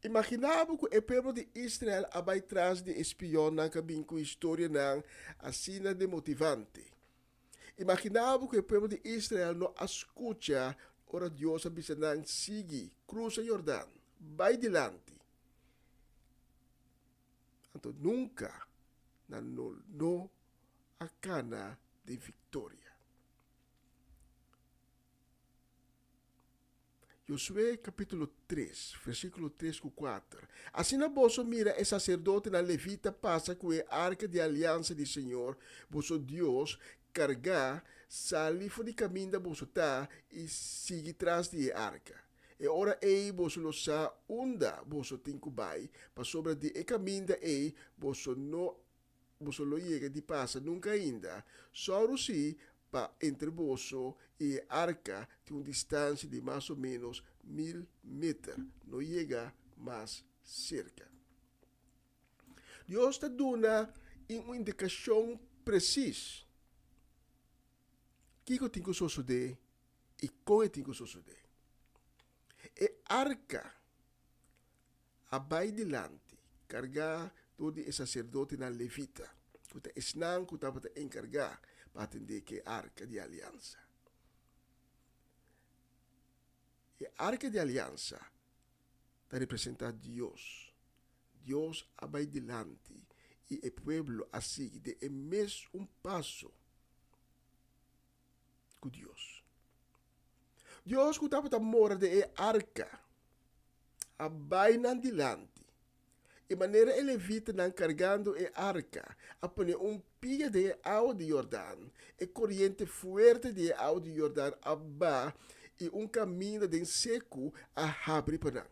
Imaginava que o povo de Israel vai atrás de espiona que vem com história não assina de motivante. Imaginava que o povo de Israel não escuta, ora Deus avisa não sigue, cruza Jordão, vai adelante. Então, nunca no a cana de vitória. Josué capítulo 3, versículo 3 e 4. Assim na vosso mira é sacerdote na levita passa com a arca de aliança do Senhor, vosso Deus, cargar, salifo de caminho da vosso tá e sigue tras de arca. E ora ei vosso lo sa unda vosso tinkubai, pa sobra de e caminda ei vosso lo llega de passa nunca ainda, só si pa entre vosso e arca de distância de mais ou menos 1000 metros, não chega mais cerca. Deus está dando uma indicação precisa que eu tenho que suceder e como eu tenho que suceder. E arca abai delante, cargar todo o sacerdote na levita, que está que estava encargar para atender que arca de aliança. E arca de aliança está representando Deus. Deus abai delante e o pueblo assim de mesmo passo com Deus. Deus que estava mora de arca, abai nan dilante, e maneira ele evita nan cargando e arca, apone pia de água de Jordão, e corrente fuerte de água de Jordão abba, e caminho de seco a abre para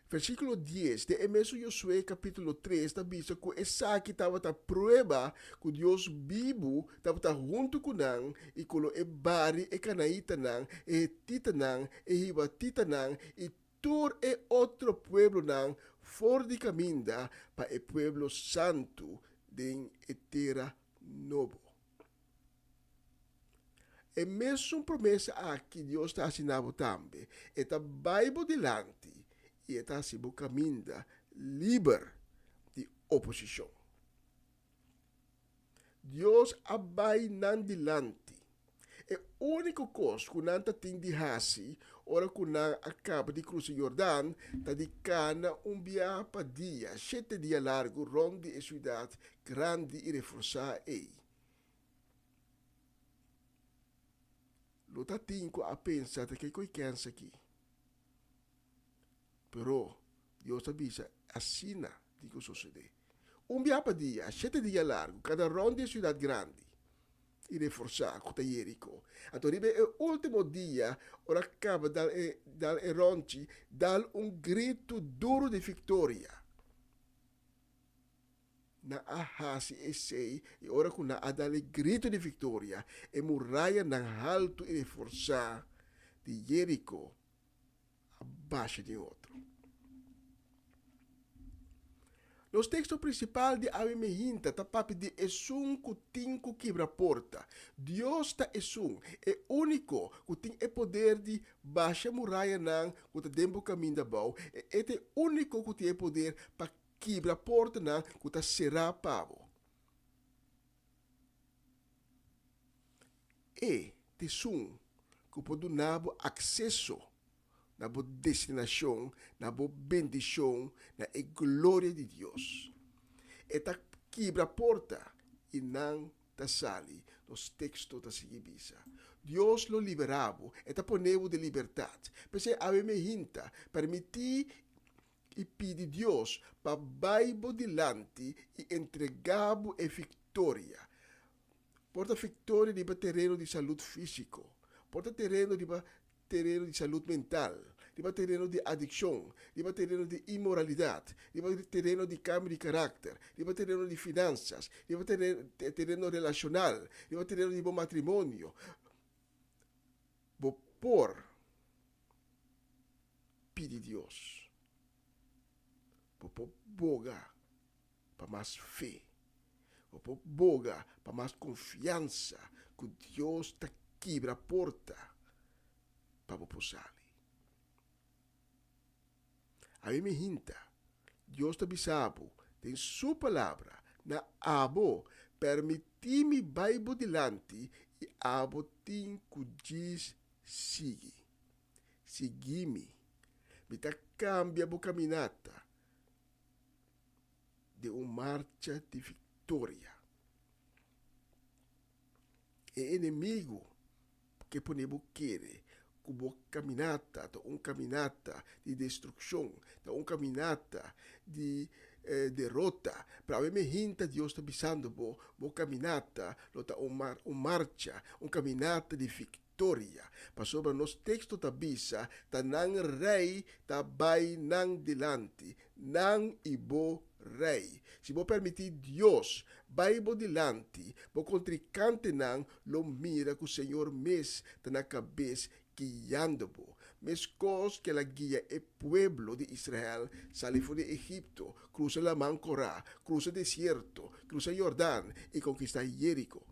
Versículo 10 de mesmo Josué capítulo 3 está visto que essa que estava a prova que Deus vivo estava junto com nang e que o ebari e canaíta nang e tita nang e hibatita nang e tur e outro pueblo nang for de caminda para o pueblo santo de terra novo. E mesmo promessa aqui Deus está assinando também. Eta Bible delante e está se caminho livre de oposição. Deus abai nan delante. E único coisa que não tem de hasi, ora que não acaba de cruzar Jordão, está de cana via para dia, 7 dias largo, ronde a cidade grande e reforçar ei. Luta tinco a pensar que coi cansa aqui. Pero Deus avisa, assina de que sucede. Via para dia, 7 dias largo, cada ronde a cidade grande. E reforçar com Jerico. Então, o último dia, ora acaba dal eronci, dal grito duro de vitória. Na ahasi e sei, e ora com na dal grito de vitória, e muralha na alto e reforçar de Jerico abaixo de outro. Nos textos principais de Abimehinta, está papi de Esum que tem que quebrar porta. Deus está Esum, é único que tem o poder de baixar muralha não, que está dentro do caminho da bau. É o único que tem o poder para quebrar porta não, que está será pavo. E Esum que pode dar acesso na boa destinação, na boa bendição, na glória de Deus. Eta quebra a porta e não ta sali nos textos da seguibisa. Deus lo liberava, eta poneu de liberdade. Porque a me hinta, permitir e pedir Deus para baibo delante e entregabo e vitória. Porta vitória de terreno de saúde físico, porta terreno de saúde mental, de terreno de adicção, de terreno de imoralidade, de terreno de cambio de caráter, de terreno de finanças, de terreno relacional, de terreno de bom matrimônio. Vou por pedir Deus. Vou por boga para mais fé. Vou por boga para mais confiança que Deus está quebra a porta para posar. A mim me hinta, Deus está bisabo, tem sua palavra, na abo, permitir-me baibo delante, e abo tem que diz, sigue. Segui-me, me tá cambia a caminhada de uma marcha de vitória. É inimigo que ponemos querer, como caminhada, caminhada de destruição, caminhada de derrota. Para mim, hinta Deus está bisando bo caminhada, uma marcha, caminhada de vitória. Para sobre nos texto da bisa, tá nang rei, tá bai nang delante, nang ibo rei. Se vou permitir Deus, vai bo delante, bo contricante nang, lo mira que o Senhor mes tá na cabeça, guiando-bo. Mas cos que la guia é pueblo de Israel, sale fora de Egipto, cruza la Mar Corá, cruza deserto, cruza Jordão e conquista Jerico.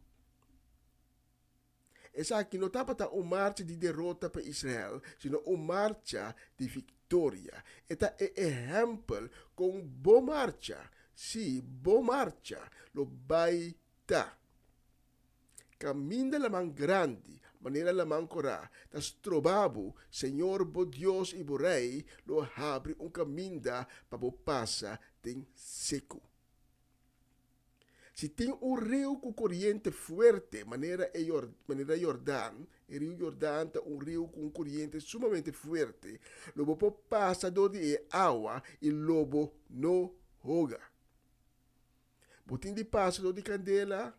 Essa aqui não está para uma marcha de derrota para Israel, sino uma marcha de vitória. Esta é exemplo com boa marcha. Sim, boa marcha, lo vai tá. Caminha la man grande, maneira la man corá, tas trobabo, Senhor bo Deus e bo Rei, lo abre caminho para bo passa tem seco. Se tem rio com corrente forte, maneira Jordão, o rio Jordão é rio com corrente sumamente forte, lobo passa do de água e lobo no roga. Botim de passa do de candela,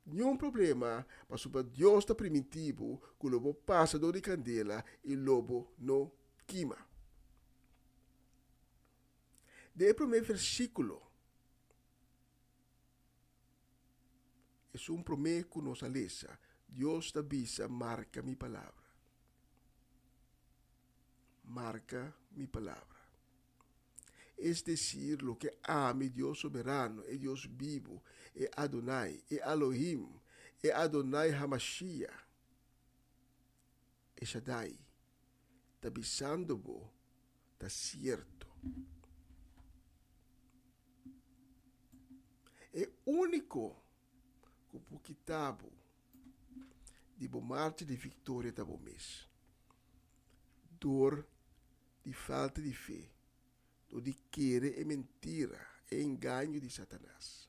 nenhum problema, mas o Deus está primitivo, que o lobo passa do de candela e lobo no queima. De primeiro versículo, é promessa que nos alesa. Deus te avisa, marca mi palavra. Marca mi palavra. Es decir, lo que ame Dios soberano, é Dios vivo, é Adonai, é Elohim, é Adonai Hamashiach. El Shaddai, tabisando bo, ta cierto. É único que pode tabo de bo marcha de vitória tabo mês. Dor de falta de fé, do de querer é mentira, é engano de Satanás.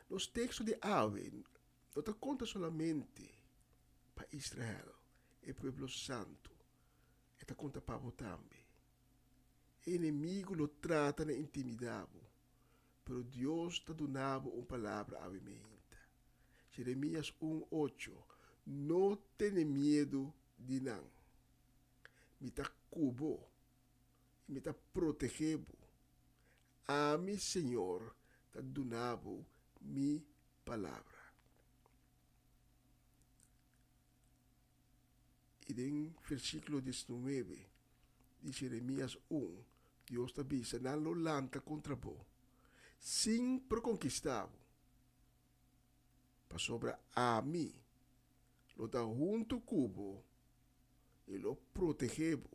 Nos textos de Ave, não te conta solamente para Israel, o povo santo, e te conta para você também. O inimigo lo trata de intimidado, pero Deus te donava uma palavra a mim. Jeremias 1:8. Não tenha medo de não. Me ta cubo, me ta protegebo. A mi Senhor te donava mi palavra. E em versículo 19 de Jeremias 1, Deus te avisa, não lo lanta contra vos, sem por conquistá-lo. Para sobra a mim, lo da junto cubo e lo protegebo.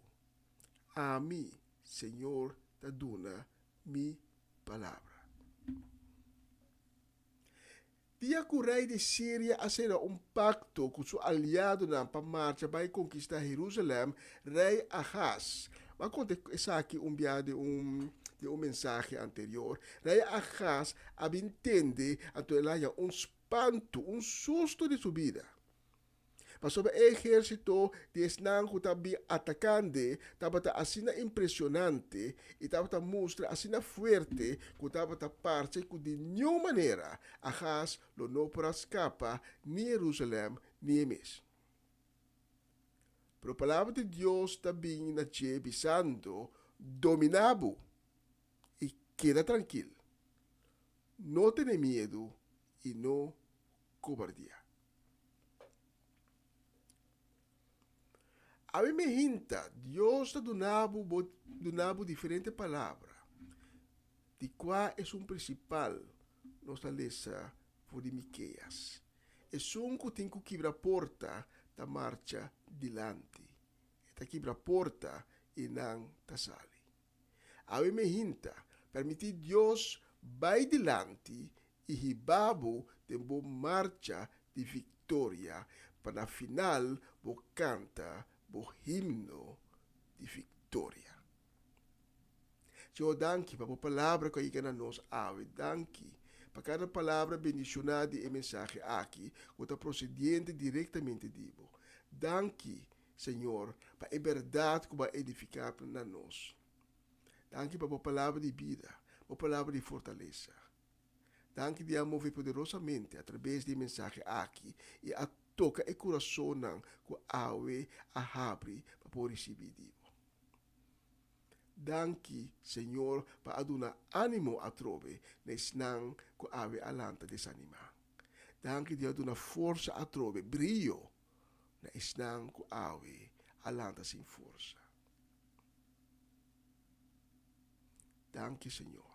A mim, Senhor, te dona mi palavra. Dia que o rei de Síria acera pacto com seu aliado para marcha para conquistar Jerusalém, rei Ahaz. Mas conta essa aqui de uma mensagem anterior. Rei Ahaz entende então espanto, susto de sua vida. Mas sobre o exército de Esnan que estava atacando, estava assim impressionante e estava mostra assim forte que estava parte que de nenhuma maneira Ahaz não para escapar nem Jerusalém nem mês. Pero a palavra de Deus também na avisando, dominabo e queda tranquilo. Não tenha medo e não cobardia. A mim me hinta, Deus está donando diferentes palavras, de qual é principal nossa lesa de Miqueias. É que tem que quebrar a porta da marcha dilante. Está quebrar a porta e não está sali. A mim me hinta, permitir Deus vai dilante e ribabo de boa marcha de vitória, para final bo canta o himno de vitória. Senhor, danke para a palavra que aí nos ave, danke para cada palavra bendicionada e mensagem aqui, que está procedendo diretamente de Deus. Danke, Senhor, para a verdade que vai edificar para nós. Danke para a palavra de vida, a palavra de fortaleza. Danke de mover poderosamente através de mensagem aqui e a toca e coração que awe a abre para poder receber Deus. Danke, Senhor, para adunar ânimo a trove, nesnang que awe alanta desanimar. Danke de adunar força a trove, brilho, nesnang que awe alanta sem força. Danke, Senhor,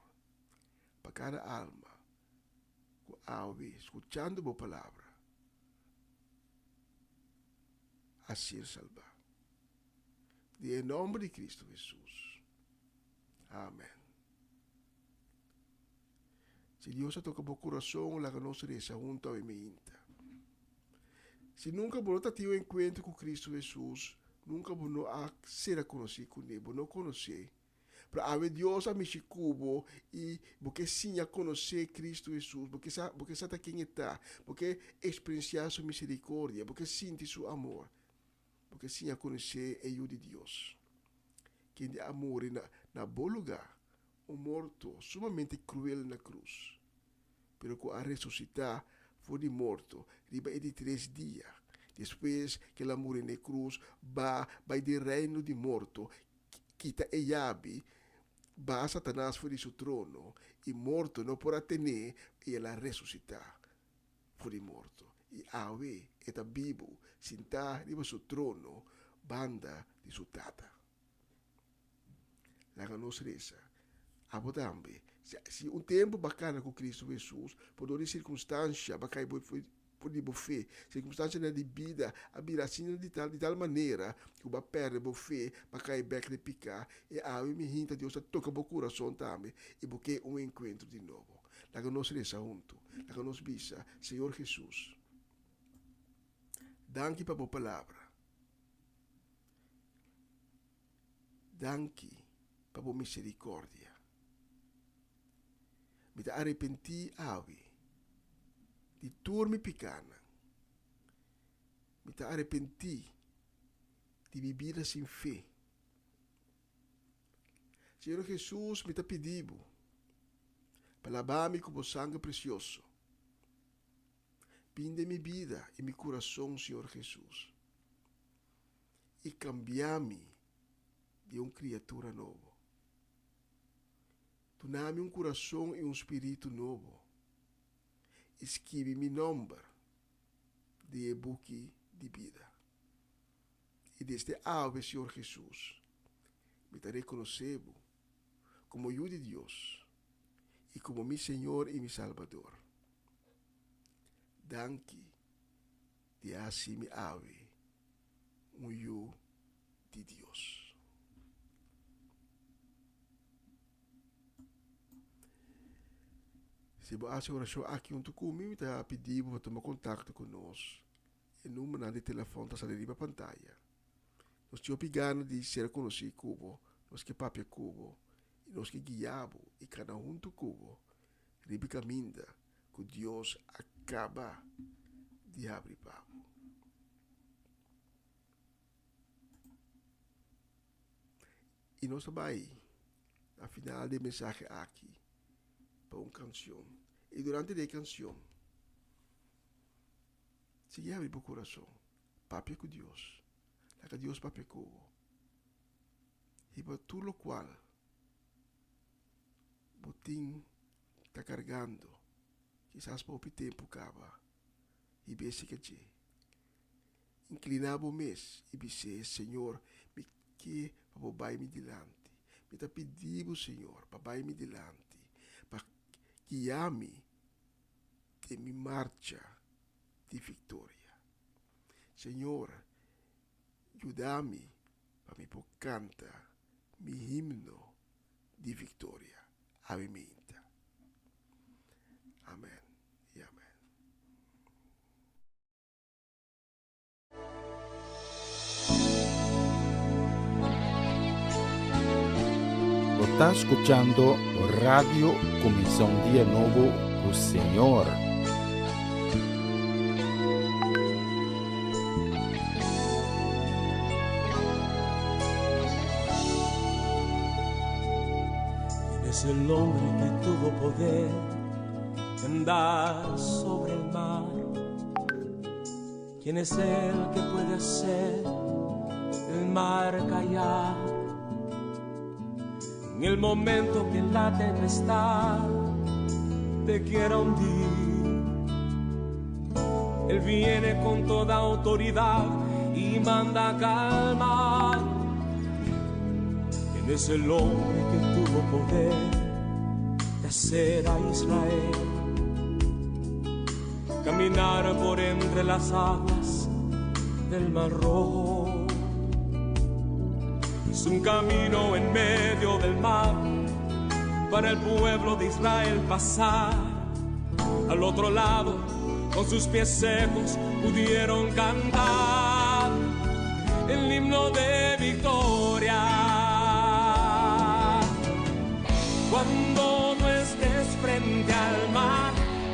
para cada alma que awe escuchando a palavra a ser salvar. Em nome de Cristo Jesus. Amém. Se Deus toca o coração, la nossa reza junto a mim. Se nunca você teve um encontro com Cristo Jesus, nunca você será conhecido com Ele, não conhecer. Para haver Deus a mexer cubo e porque sim a conhecer Cristo Jesus, porque sabe quem está, porque experienciar sua misericórdia, porque sentir seu amor. Porque sim a conhecer é o de Deus. Quem de amor na bom lugar, morto, sumamente cruel na cruz. Pero que a ressuscitar foi de morto, riba de 3 dias. Depois que ela morre na cruz, vai de reino de morto, quita e yabe, vai a Satanás foi de seu trono, e morto não porá ter, e ela ressuscitar, foi de morto. E awe está vivo, sentar em seu trono, banda de sua tata. Laga nos reza, abotambe, se tempo bacana com Cristo Jesus, por uma circunstância, bacai foi por di fé, circunstância na de vida, abrir assim de tal maneira que o perde a fé, para cair back de picar, e a me hinta Deus a toca o coração também, e porque encontro de novo. La que nos reza junto, la que nos bisa, Senhor Jesus. Danke para a palavra. Danke para a misericórdia. Me te arrepenti avi di turmi picana. Me te arrepenti di vivere sin fé. Senhor Jesus, me te pedivo para lavar-me com o sangue precioso. Pinde minha vida e meu coração, Senhor Jesus, e cambiar-me de uma criatura nova. Tornar-me um coração e um espírito novo. Escreve meu nome de e-book de vida. E desde ave, Senhor Jesus, me te reconhecebo como eu de Deus e como meu Senhor e meu Salvador. Danke de assim me ave, um eu de Deus. Se você acha oração aqui junto comigo, está pedindo para tomar contato conosco. O número de telefone está saindo na pantalla. Nós te obrigamos de ser conhecido como nós que papai como e nós que guiamos e cada junto como ribe caminha que Deus acaba de abrir papo. E nós vai a final de mensagem aqui para uma canção. E durante a canção, se abre o coração, papai com Deus, la que Deus papai com e para tudo o qual botim está carregando, quizás para o tempo acaba, e bem que inclinava o mês e disse, Senhor, me que para vai me dilante, me está pedindo, Senhor, para vai me dilante, para guiar-me de minha marcha de vitória. Senhor, ajuda-me para me cantar meu himno de vitória. Amém. Amém e amém. Está escuchando Radio Comienza un Día Nuevo con Señor. Es el hombre que tuvo poder de andar sobre el mar. ¿Quién es el que puede hacer el mar callar? En el momento que la tempestad te quiera hundir, Él viene con toda autoridad y manda calmar. ¿Quién es el hombre que tuvo poder de hacer a Israel caminar por entre las aguas del Mar Rojo? Hizo un camino en medio del mar para el pueblo de Israel pasar. Al otro lado, con sus pies secos, pudieron cantar el himno de victoria. Cuando no estés frente al mar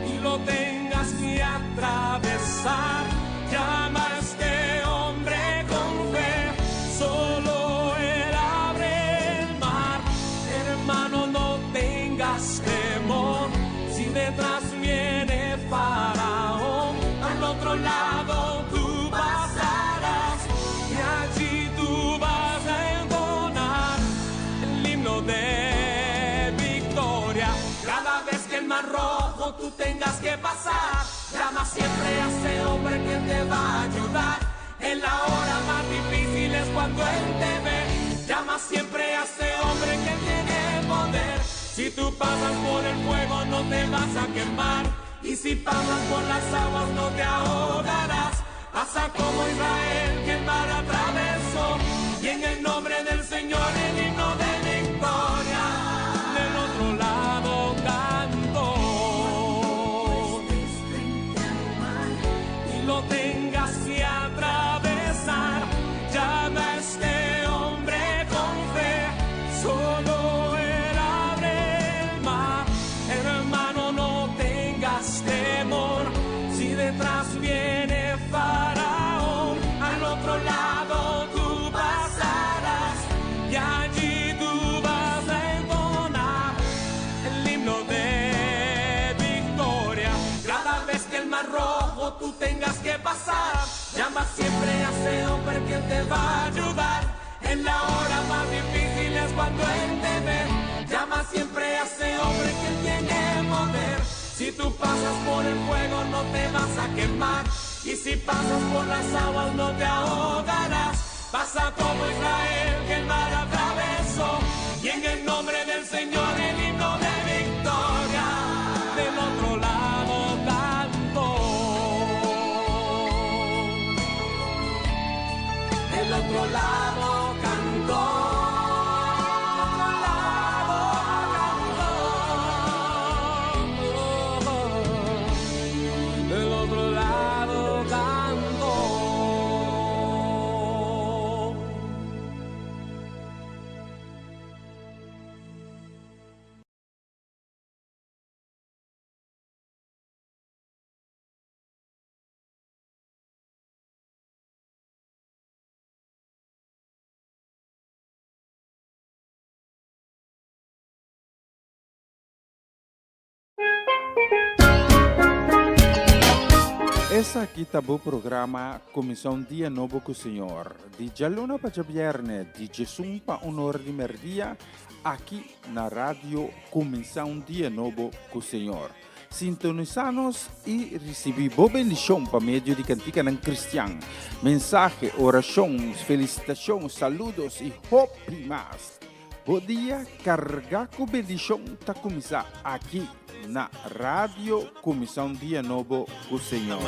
y lo tengas que atravesar, llama a este hombre con fe, solo Él abre el mar. Hermano, no tengas temor, si detrás viene Faraón, al otro lado tú pasarás y allí tú vas a entonar el himno de victoria. Cada vez que el Mar Rojo tú tengas que pasar, llama siempre a ese hombre que te va a ayudar. En la hora más difícil es cuando Él te ve. Llama siempre a ese hombre que tiene poder. Si tú pasas por el fuego no te vas a quemar, y si pasas por las aguas no te ahogarás. Pasa como Israel que el mar atravesó, y en el nombre del Señor el himno de victoria del otro lado cantó. Y lo tengas que atravesar, llama a este hombre con fe, solo él abre el mar. Hermano, no tengas temor, si detrás viene Faraón, al otro lado tú pasarás, y allí tú vas a entonar el himno de victoria. Cada vez que el mar rojo tú tengas que pasar, llama siempre a ese hombre que te va a ayudar. En la hora más difícil es cuando él te ve, llama siempre a ese hombre que tiene poder. Si tú pasas por el fuego no te vas a quemar, y si pasas por las aguas no te ahogarás. Pasa como Israel que el mar atravesó, y en el nombre del Señor el himno de victoria del otro lado cantó. Del otro lado cantó. Del otro lado cantó. Essa aqui tá o programa Comissão Dia Novo com o Senhor. De Jaluna para Viernes, de Jesus para Honor de Merdia, aqui na rádio Comissão Dia Novo com o Senhor. Sintonizanos e recebi boa bendição para meio de cantica ng Cristian. Mensagem, orações, felicitações, saludos e hope mais. Bom dia, carregar com bendição tá começar aqui na Rádio Comissão Dia Novo com o Senhor.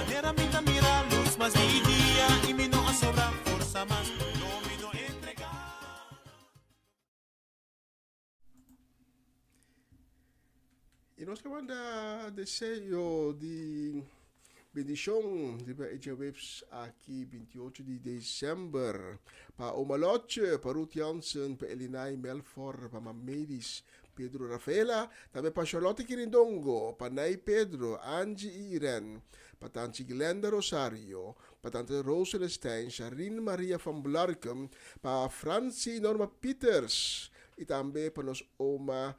E nós queremos dar desejo de bendição de Ejawebs aqui 28 de dezembro para Omaloche, para Ruth Jansen, para Elinay Melfor, para Mamedis, Pedro Rafaela, também para Charlotte Quirindongo, para Nay Pedro, Angie Iren, para Tante Glenda Rosario, para Tante Rose Celestine, Sharin Maria van Blarkum, para Francie Norma Peters, e também para nos Oma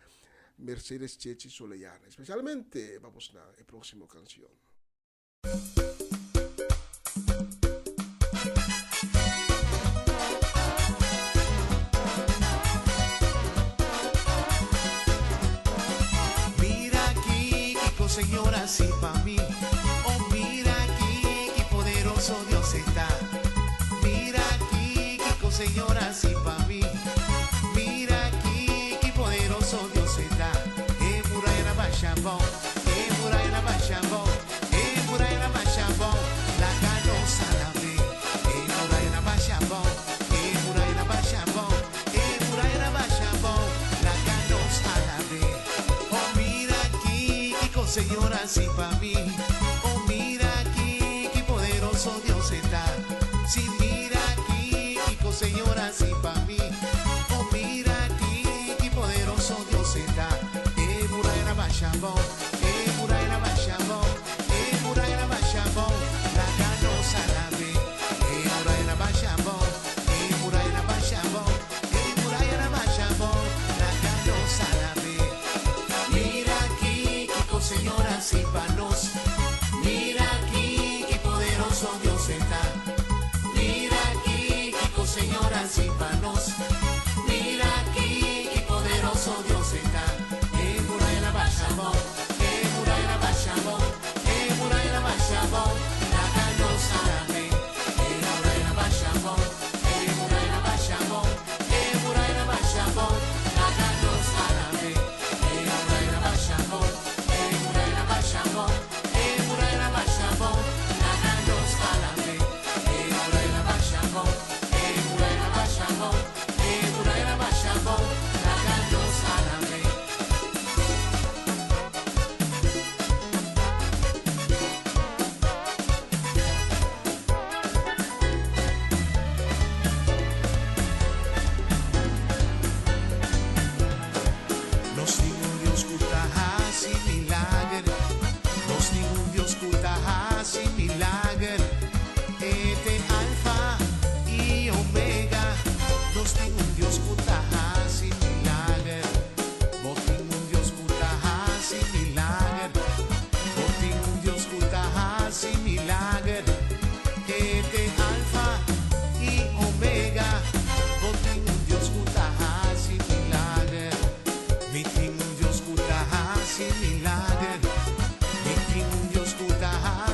Mercedes Chechi Soleiana. Especialmente, vamos na próxima canção. Mira aquí, Kiko Señor, así pa' mí. Oh, mira aquí, qué poderoso Dios está. Mira aquí, Kiko Señor, así pa' mí. Mira aquí, qué poderoso Dios está. Murayana Bachabón, Murayana Bachabón, Murayana Bachabón, la canosa la ve. Murayana Bachabón, Murayana Bachabón, Murayana Bachabón, la canosa la ve. Oh, mira aquí, Kiko Señor, así pa' mí. Oh, mira aquí, qué poderoso Dios está. Sí, mira aquí, Kiko Señor, así pa' mí. Oh, mira aquí, qué poderoso Dios está. Murayana Bachabón, Murayana Bachabón, Murayana Bachabón, la canosa la ve. Murayana Bachabón, Murayana Bachabón, Murayana Bachabón, la canosa la ve. Mira aquí, Kiko Señor, así pa' nos. Mira aquí, qué poderoso Dios está. Mira aquí, Kiko Señor, así pa' nos.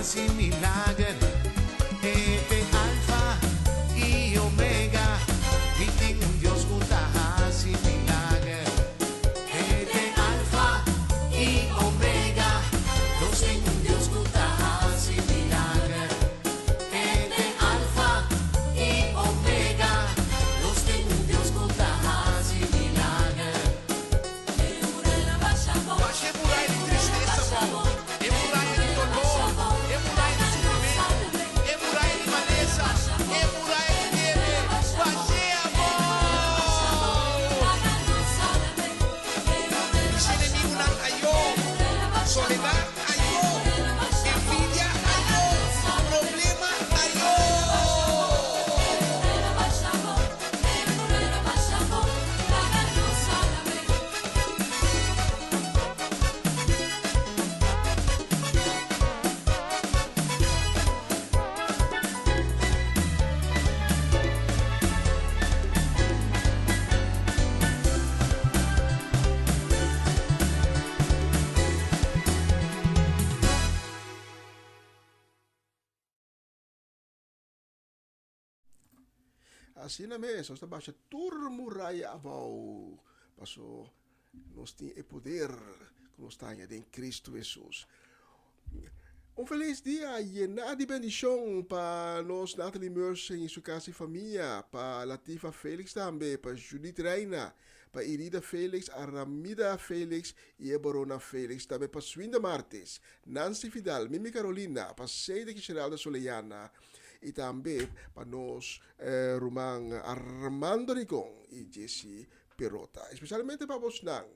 hace milagre. Este alfa y omega, y tengo un Dios que hace milagre. Este alfa y omega, Dios tengo un Dios que hace milagre. Este alfa y omega, Dios tengo un Dios que hace milagre. Baixe muralha de tristeza, bom. É muralha de dolor, é muralha de sofrimento, é muralha de maleza, é muralha de neve. Baixe a mão. Esse inimigo não caiu, soledade caiu, envidia caiu, problema caiu. Assim na mesa, está baixa turmuraia abau. Passou, nós temos o poder que nós temos em Cristo Jesus. Feliz dia lleno de bendição para nós, Natalie Mercy, em sua casa e família, para Latifa Felix também, para Judith Reina, para Irida Felix, Aramida Felix e Eborona Felix, também para Swinda Martes, Nancy Fidal, Mimi Carolina, para Seide Geralda Soleiana, e também para nós, Román Armando Rigon e Jesse Perota. Especialmente para vos nang.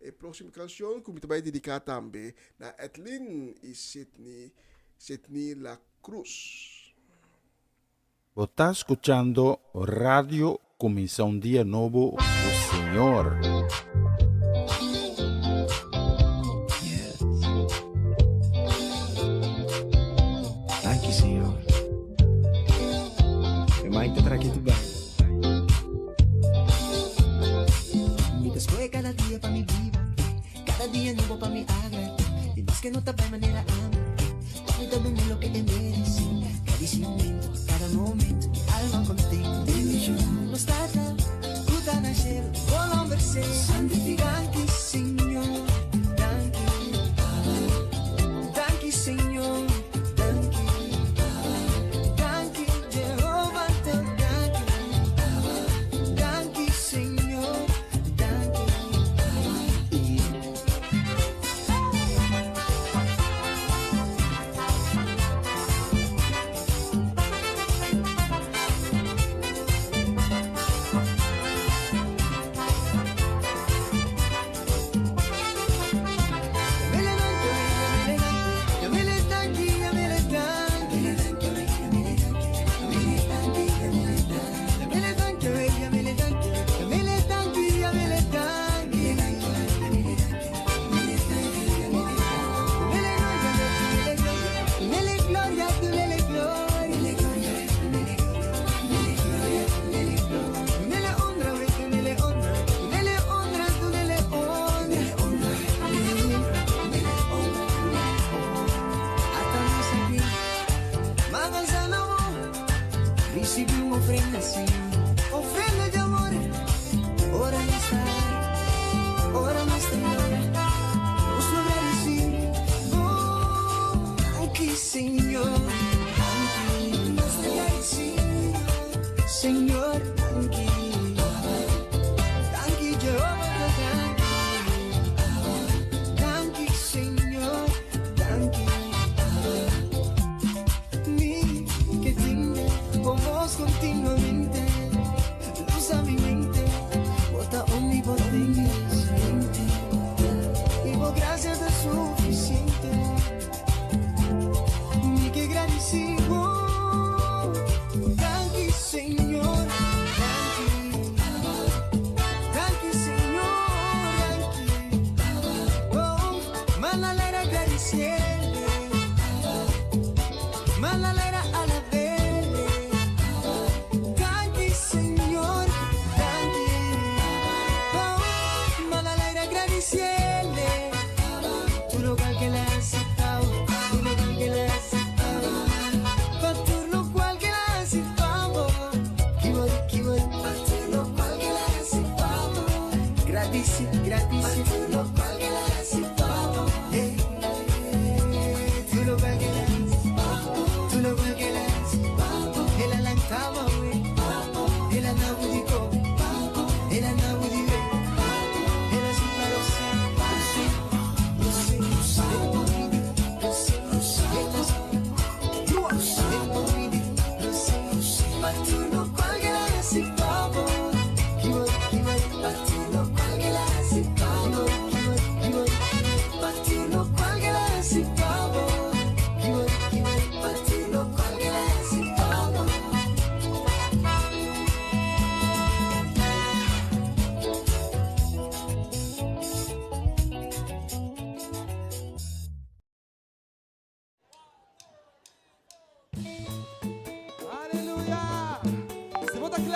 A próxima canção que vai dedicar também na Etlin e Sidney La Cruz. Você está escutando Radio Comissão Dia Novo, o Senhor. Thank you, Senhor. Mai te traje tu baile. Mi después cada día pa' mi vida, cada día nuevo pa' mi agra. Y más que no te de manera ama, y todo lo que te mereces. Cada momento, cada momento, mi alma contenta. Bendición, no está acá, tú tan ayer, volón verse. Santificante, Señor, thank you, Señor.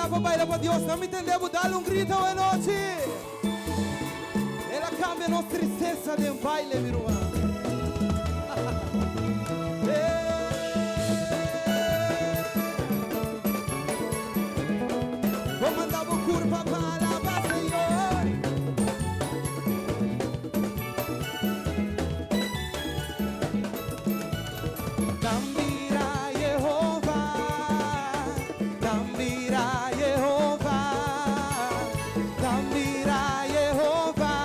baila para Dios. No me entendemos, dale un grito de noche. Ela cambia nuestra tristeza de un baile, mi hermano. Vamos andar por curva para la base, Tambira Jehová, tambira Jehová, tambira Jehová,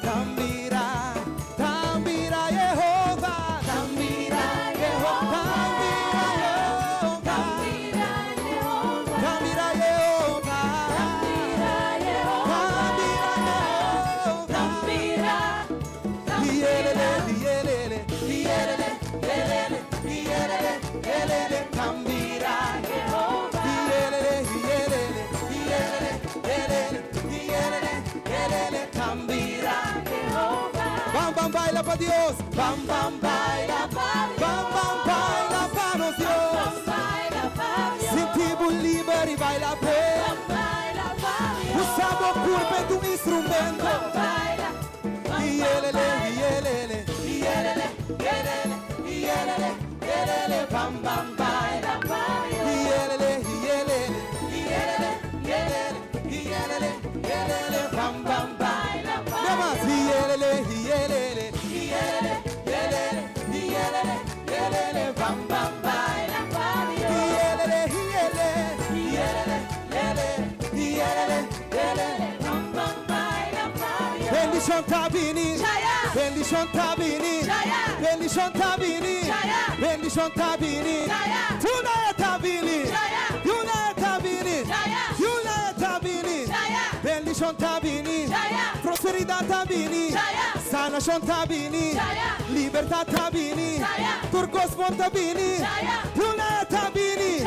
tambira, tambira Jehová, tambira Jehová, tambira Jehová, tambira Jehová, tambira Jehová, dielele, dielele, dielele. Tambira Jehová, tambira Jehová. Bam bam baila pa Dios, bam bam baila pa Dios, bam bam baila pa nos Dios, sentimos libre y baila pe, usamos curva de un instrumento, dielele, dielele, dielele, dielele, dielele. Bam bam baila pa Dios. Yelele, yelele, yelele, yelele, yelele, yelele, bam bam baila pa Dios. Yelele, yelele, yelele, yelele, yelele, yelele, bam bam baila pa Dios. Yelele, yelele, yelele, yelele, yelele, bam bam baila pa Dios. Bendición tabini, bendición tabini, bendición tabini. Bendición tabini, una tabini, una tabini, una tabini, bendición tabini, prosperidad tabini, sanación tabini, libertad tabini, turcos tabini, una tabini,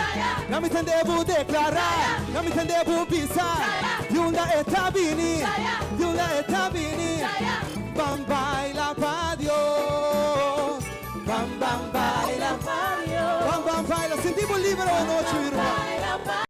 não me entendeu declarar, não me entendeu pisar, una tabini, una tabini, bam baila pa Dios. Bam bam baila pa Dios. Bam bam baila. Sentimos libre la noche, mi hermano.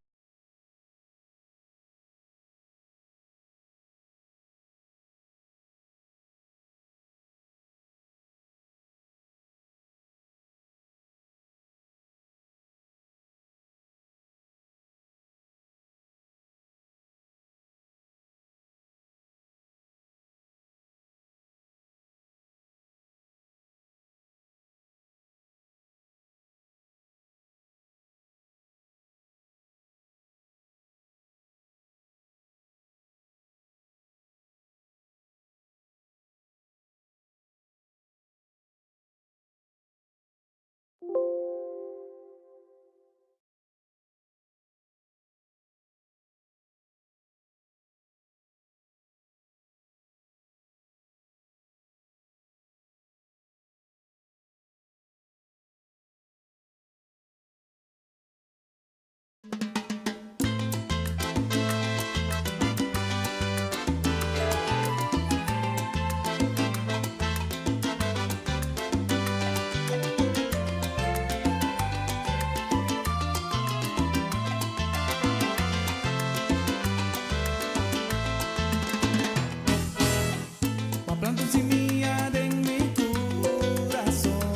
Planta semilla en mi corazón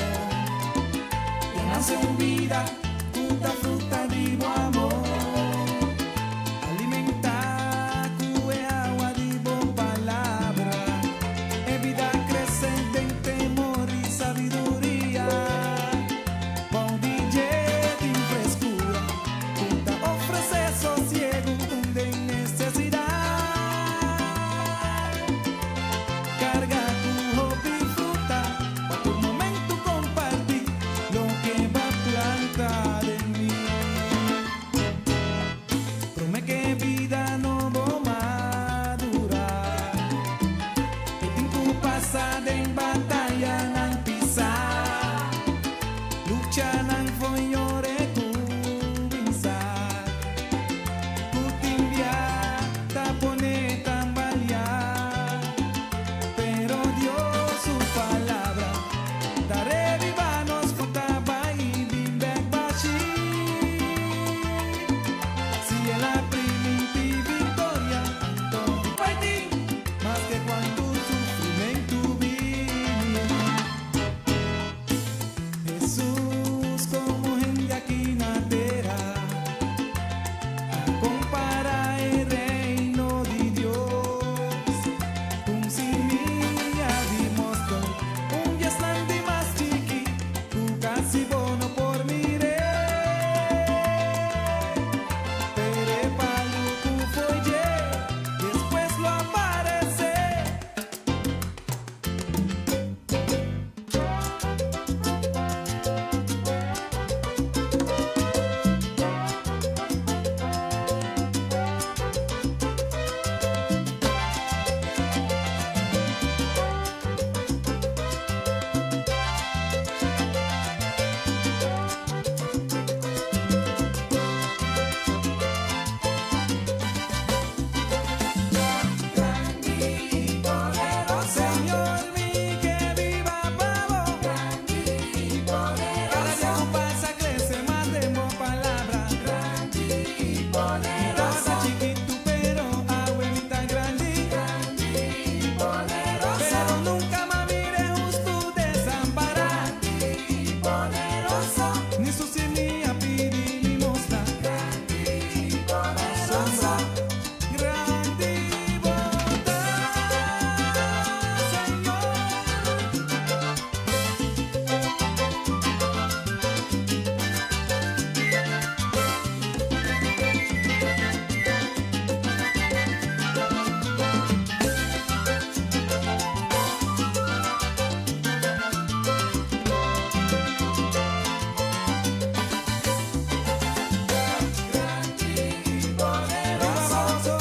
y nace en vida toda fruta vivo amor. Alimenta cue agua vivo palabra, en vida crecente en temor y sabiduría. Bondille de frescura, toda ofrece sosiego donde necesidad. Carga tu hobby fruta, pa' tu momento compartir lo que va a plantar en mí. si bueno por mi re. Pere palucu foye, después lo aparece. Señor mi que viva pavo, cada día un pasa crece más de mo palabra. Casa chiquito pero abuelita grande, pero nunca más mire justo desamparar, ni su ni a pedir limosna. Grande y bondad, poderoso,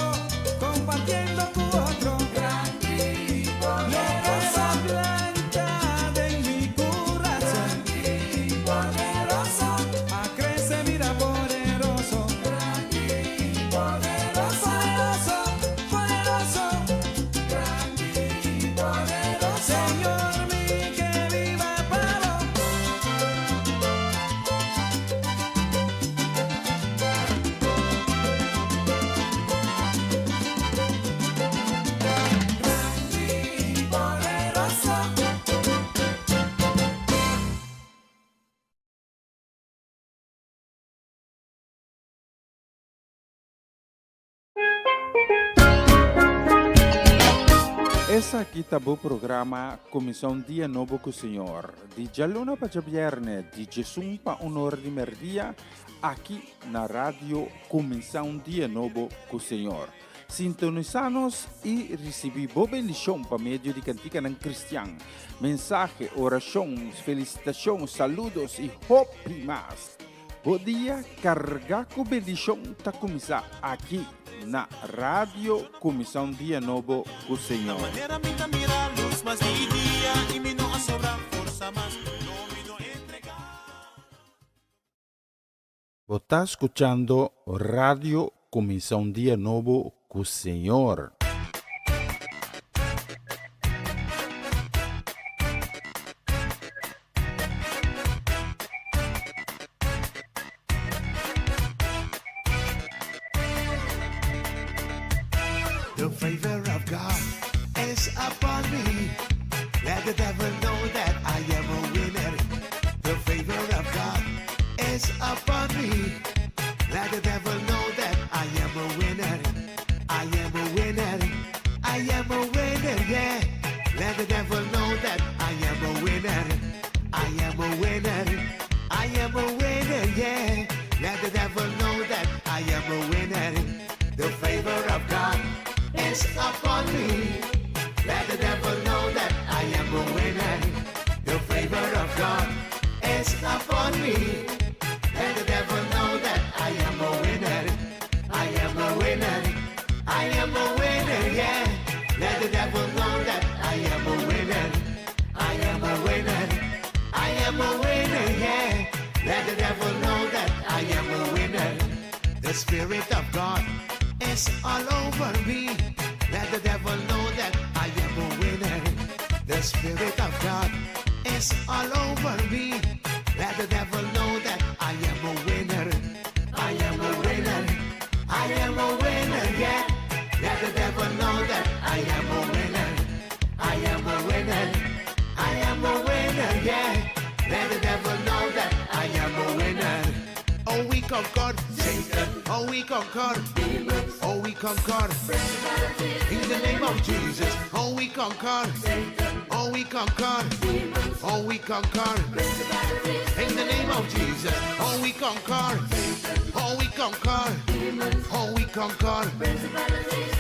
compartiendo con otro. Lo que esa planta de mi corazón, a crece mira poderoso, poderoso, Señor mi que viva pavo. Essa aqui tá o programa Comissão Dia Novo com o Senhor. De Jalona para Viernes, de Jesus para Honor de Merdia, aqui na rádio Comissão Dia Novo com o Senhor. Sintonizanos e recebi boa bendição para meio de cantiga não cristã. Mensagem, orações, felicitações, saludos e hope mais. Bom dia, carregar com bendição tá começar aqui na rádio Comissão Dia Novo com o Senhor. Você está escutando rádio Comissão Dia Novo com o Senhor. The favor of God is upon me. Let the devil know that I am a winner. The favor of God is upon me. Let the devil know that I am a winner. I am a winner. I am a winner, yeah. Let the devil know that I am a winner. I am a winner. I am a winner, yeah. Let the devil know that I am a winner. The favor of God is upon me. Let the devil know that I am a winner. The favor of God is upon me. Let the devil know that I am a winner. I am a winner. I am a winner, yeah. Let the devil know that I am a winner. I am a winner. I am a winner, yeah. Let the devil know that I am a winner. The Spirit of God is all over me. Let the devil know that I am a winner. The Spirit of God is all over me. Let the devil know that I am a winner. I am a winner. I am a winner, yeah. Let the devil know that I am a winner. I am a winner. I am a winner, yeah. Let the devil know that I am a winner. Oh, we conquered Satan. Oh, we conquered demons. Oh, we conquered in the name of Jesus. Oh, we conquered Satan. Oh, we conquer. Oh, we conquer. In the name of Jesus. Oh, we conquer. Oh, we conquer. Oh, we conquer.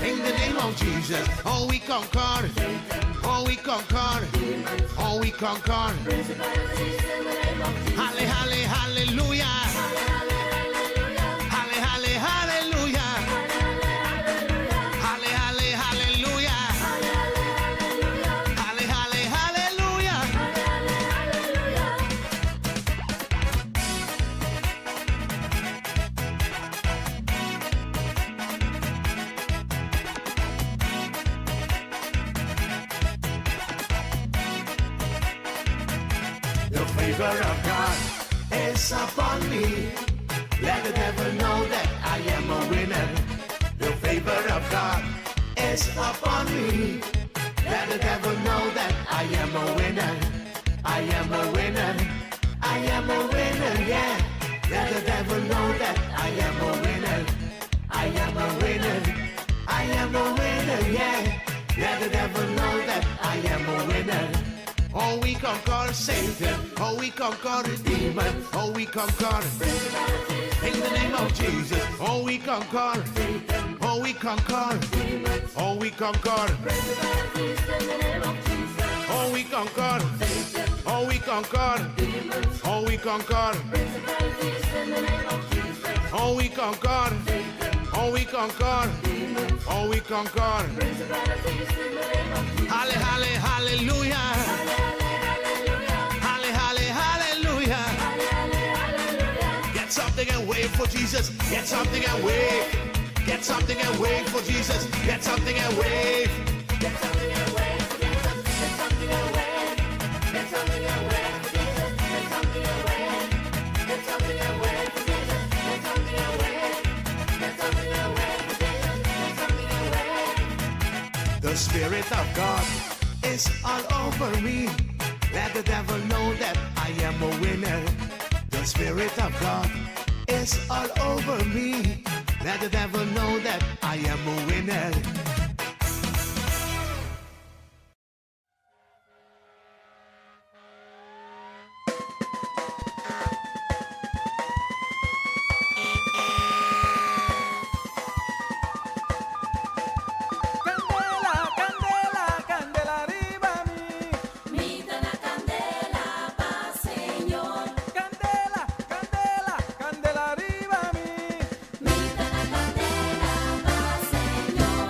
In the name of Jesus. Oh, we conquer. Oh, we conquer. Oh, we conquer. Halle, halle, hallelujah. Halle, halle, hallelujah. Halle, halle, hallelujah. Halle, halle, hallelujah. The favor of God is upon me. Let the devil know that I am a winner. The favor of God is upon me. Let the devil know that I am a winner. I am a winner. I am a winner, yeah. Let the devil know that I am a winner. I am a winner. I am a winner, yeah. Let the devil know that I am a winner. Oh, we conquer Satan. Oh, we conquer the demon. Oh, we conquer. In the name of Jesus. Oh, we conquer. Oh, we conquer. Oh, we conquer. Oh, we conquer. Oh, we conquer. Oh, we conquer. Oh, we conquer. Oh, we conquer. Oh, we conquer. Halle, halle, hallelujah. Halle, halle, hallelujah. Get something and wait for Jesus. Get something and wait. Get something and wait for Jesus. Get something and wait. Get something and wait for Jesus. Get something and wait. Get something and wait for Jesus. Get something and wait. Get something and wait for Jesus. Get something and wait. Get something and wait for Jesus. Get something and wait. The Spirit of God is all over me. Let the devil know that I am a winner. The Spirit of God is all over me. Let the devil know that I am a winner. Candela, candela, candela arriba mi. Mita la candela pa Señor. Candela, candela, candela arriba mi. Mita la candela pa Señor.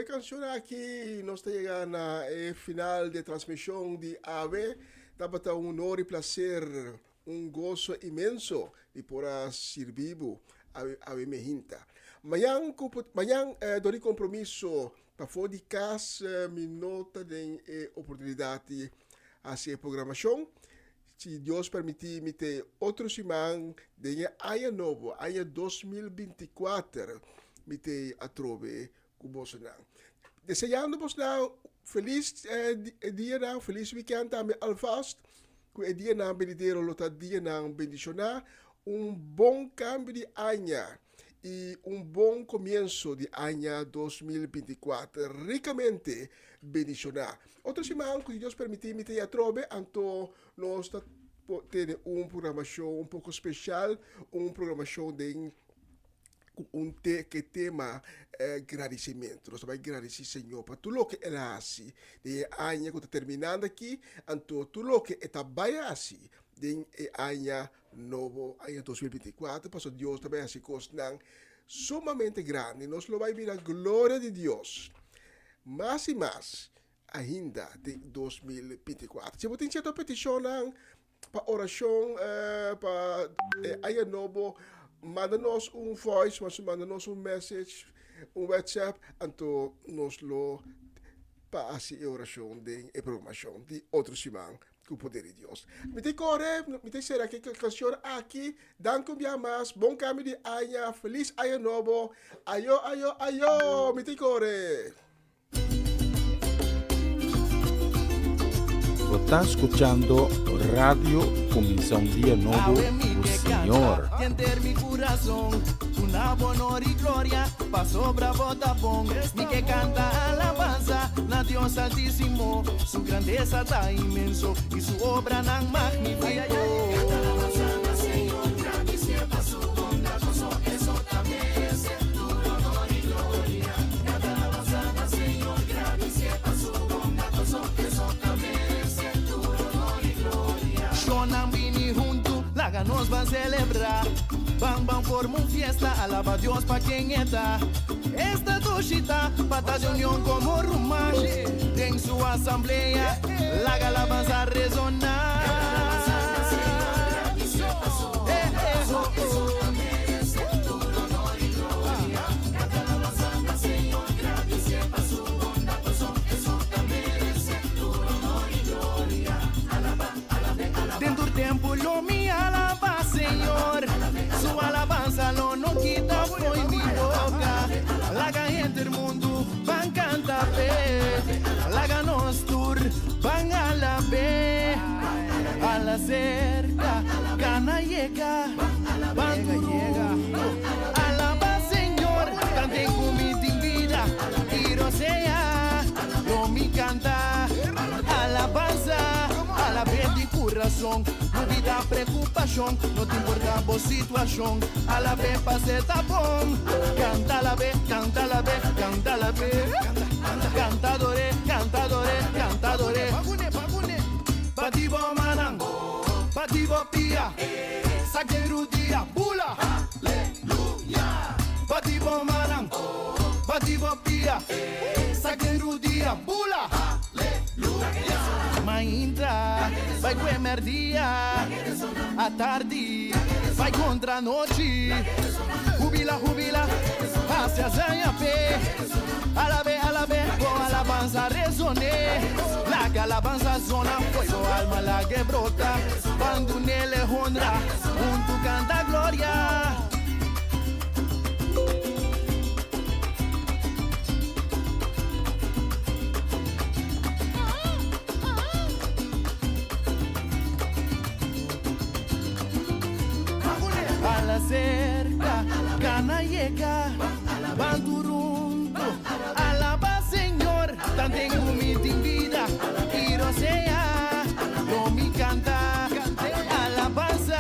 Canción aqui nós chegamos na final de transmissão de AVE. Dapat um honor e prazer, gozo imenso de poder servir a Mehinta. Manhã dou compromisso para fora de casa, minuto de oportunidade a ser programação. Se Deus permitir, me ter outro semana de ano novo, ano 2024, me ter a trove com você. Desejando vos feliz dia, feliz weekend também alvast, que é dia na benedero, lota dia na bendicionar, bom cambio de ano e bom começo de ano 2024, ricamente bendicionar. Outra semana, que Deus permitir, me ter a trove, então nós temos programação pouco especial, programação de tema agradecimento. Nós vamos agradecer, Senhor, para tudo o que ele faz. De ano que está terminando aqui, então tudo o que está assim, de ano novo, ano 2024, para Deus também assim coisas sumamente grande. Nós vamos ver a glória de Deus. Mais e mais, ainda de 2024. Se você tem certa petição para oração, para ano novo, manda-nos voice, manda-nos message, WhatsApp, então nós lo passa a oração de programação de outra semana com o poder de Deus. Me te corre, me te será que a canção aqui, danke mais, bom caminho de ano, feliz ano novo, ayo, me te corre. Está escuchando Radio Comisión Día Nuevo, o Señor. Enter mi corazón, una honor y gloria, pa sobra bota pon, mi que canta alabanza, na Dios altísimo, su grandeza está inmenso, y su obra tan magnífico. Canta alabanza, Señor, grande y siempre su bondadoso, eso también es tu honor y gloria. Canta alabanza, Señor, grande y siempre su bondadoso, eso también. Shonambini junto, laga nos va a celebrar. Bam forma una fiesta, alaba a Dios pa' quien está. Esta toshita, patas de unión como rumaje. En su asamblea, laga alabanza a resonar. Templo mi alaba, Señor. Su alabanza no quita foi mi boca. Laga gente del mundo van cantar fe. Laga nos tour van a la ve. A la cerca, cana llega. Van llega. Alaba, Señor. Canten con mi vida. Y rosea. Lo mi canta. Alabanza. A la vez de corazón. No vida preocupación, no te importa vos situación. A la vez pase tapón. Canta la vez, canta la vez, canta la vez. Cantadores, cantadores, cantadores. Pativo manang, pativo pia. Saqueru dia, bula. Aleluya. Pativo manang, pativo pia. Saqueru dia, bula. Aleluya. Entra, vai comer dia, à tarde, vai contra a noite, jubila, passe a zanha pé, alabe, com alabanza resone, laga alabanza zona, foi o alma la que brota, quando nele honra, junto canta glória. cerca, cana llega, bandurunto, alaba Señor, tan tengo mi vida, quiero sea, no me canta, alabanza,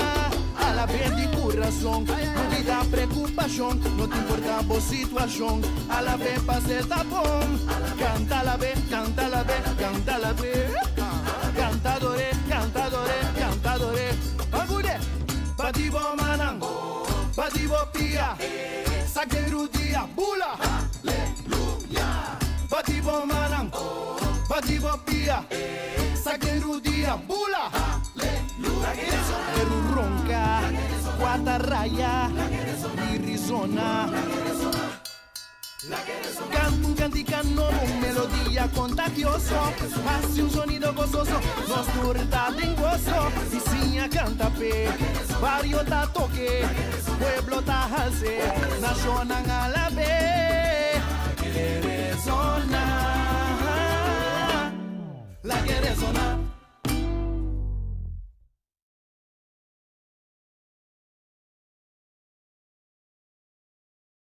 a la de corazón, no te da preocupación, no te importa vos situación, a la vez pase el tapón, canta la vez, canta la vez, canta la vez, cantadore, cantadore, cantadore, agude, batibo manang, batibo pia, sakeru dia, bula, aleluya, batibo manang, batibo pia, sakeru dia, bula, aleluya, eru ronca, guatarraya, Arizona. Canto un cantican nuevo, melodía contagioso, hace un sonido gozoso, nos turta en gozo, y siña canta pe, barrio ta toque, pueblo ta halse, nacionan a la vez.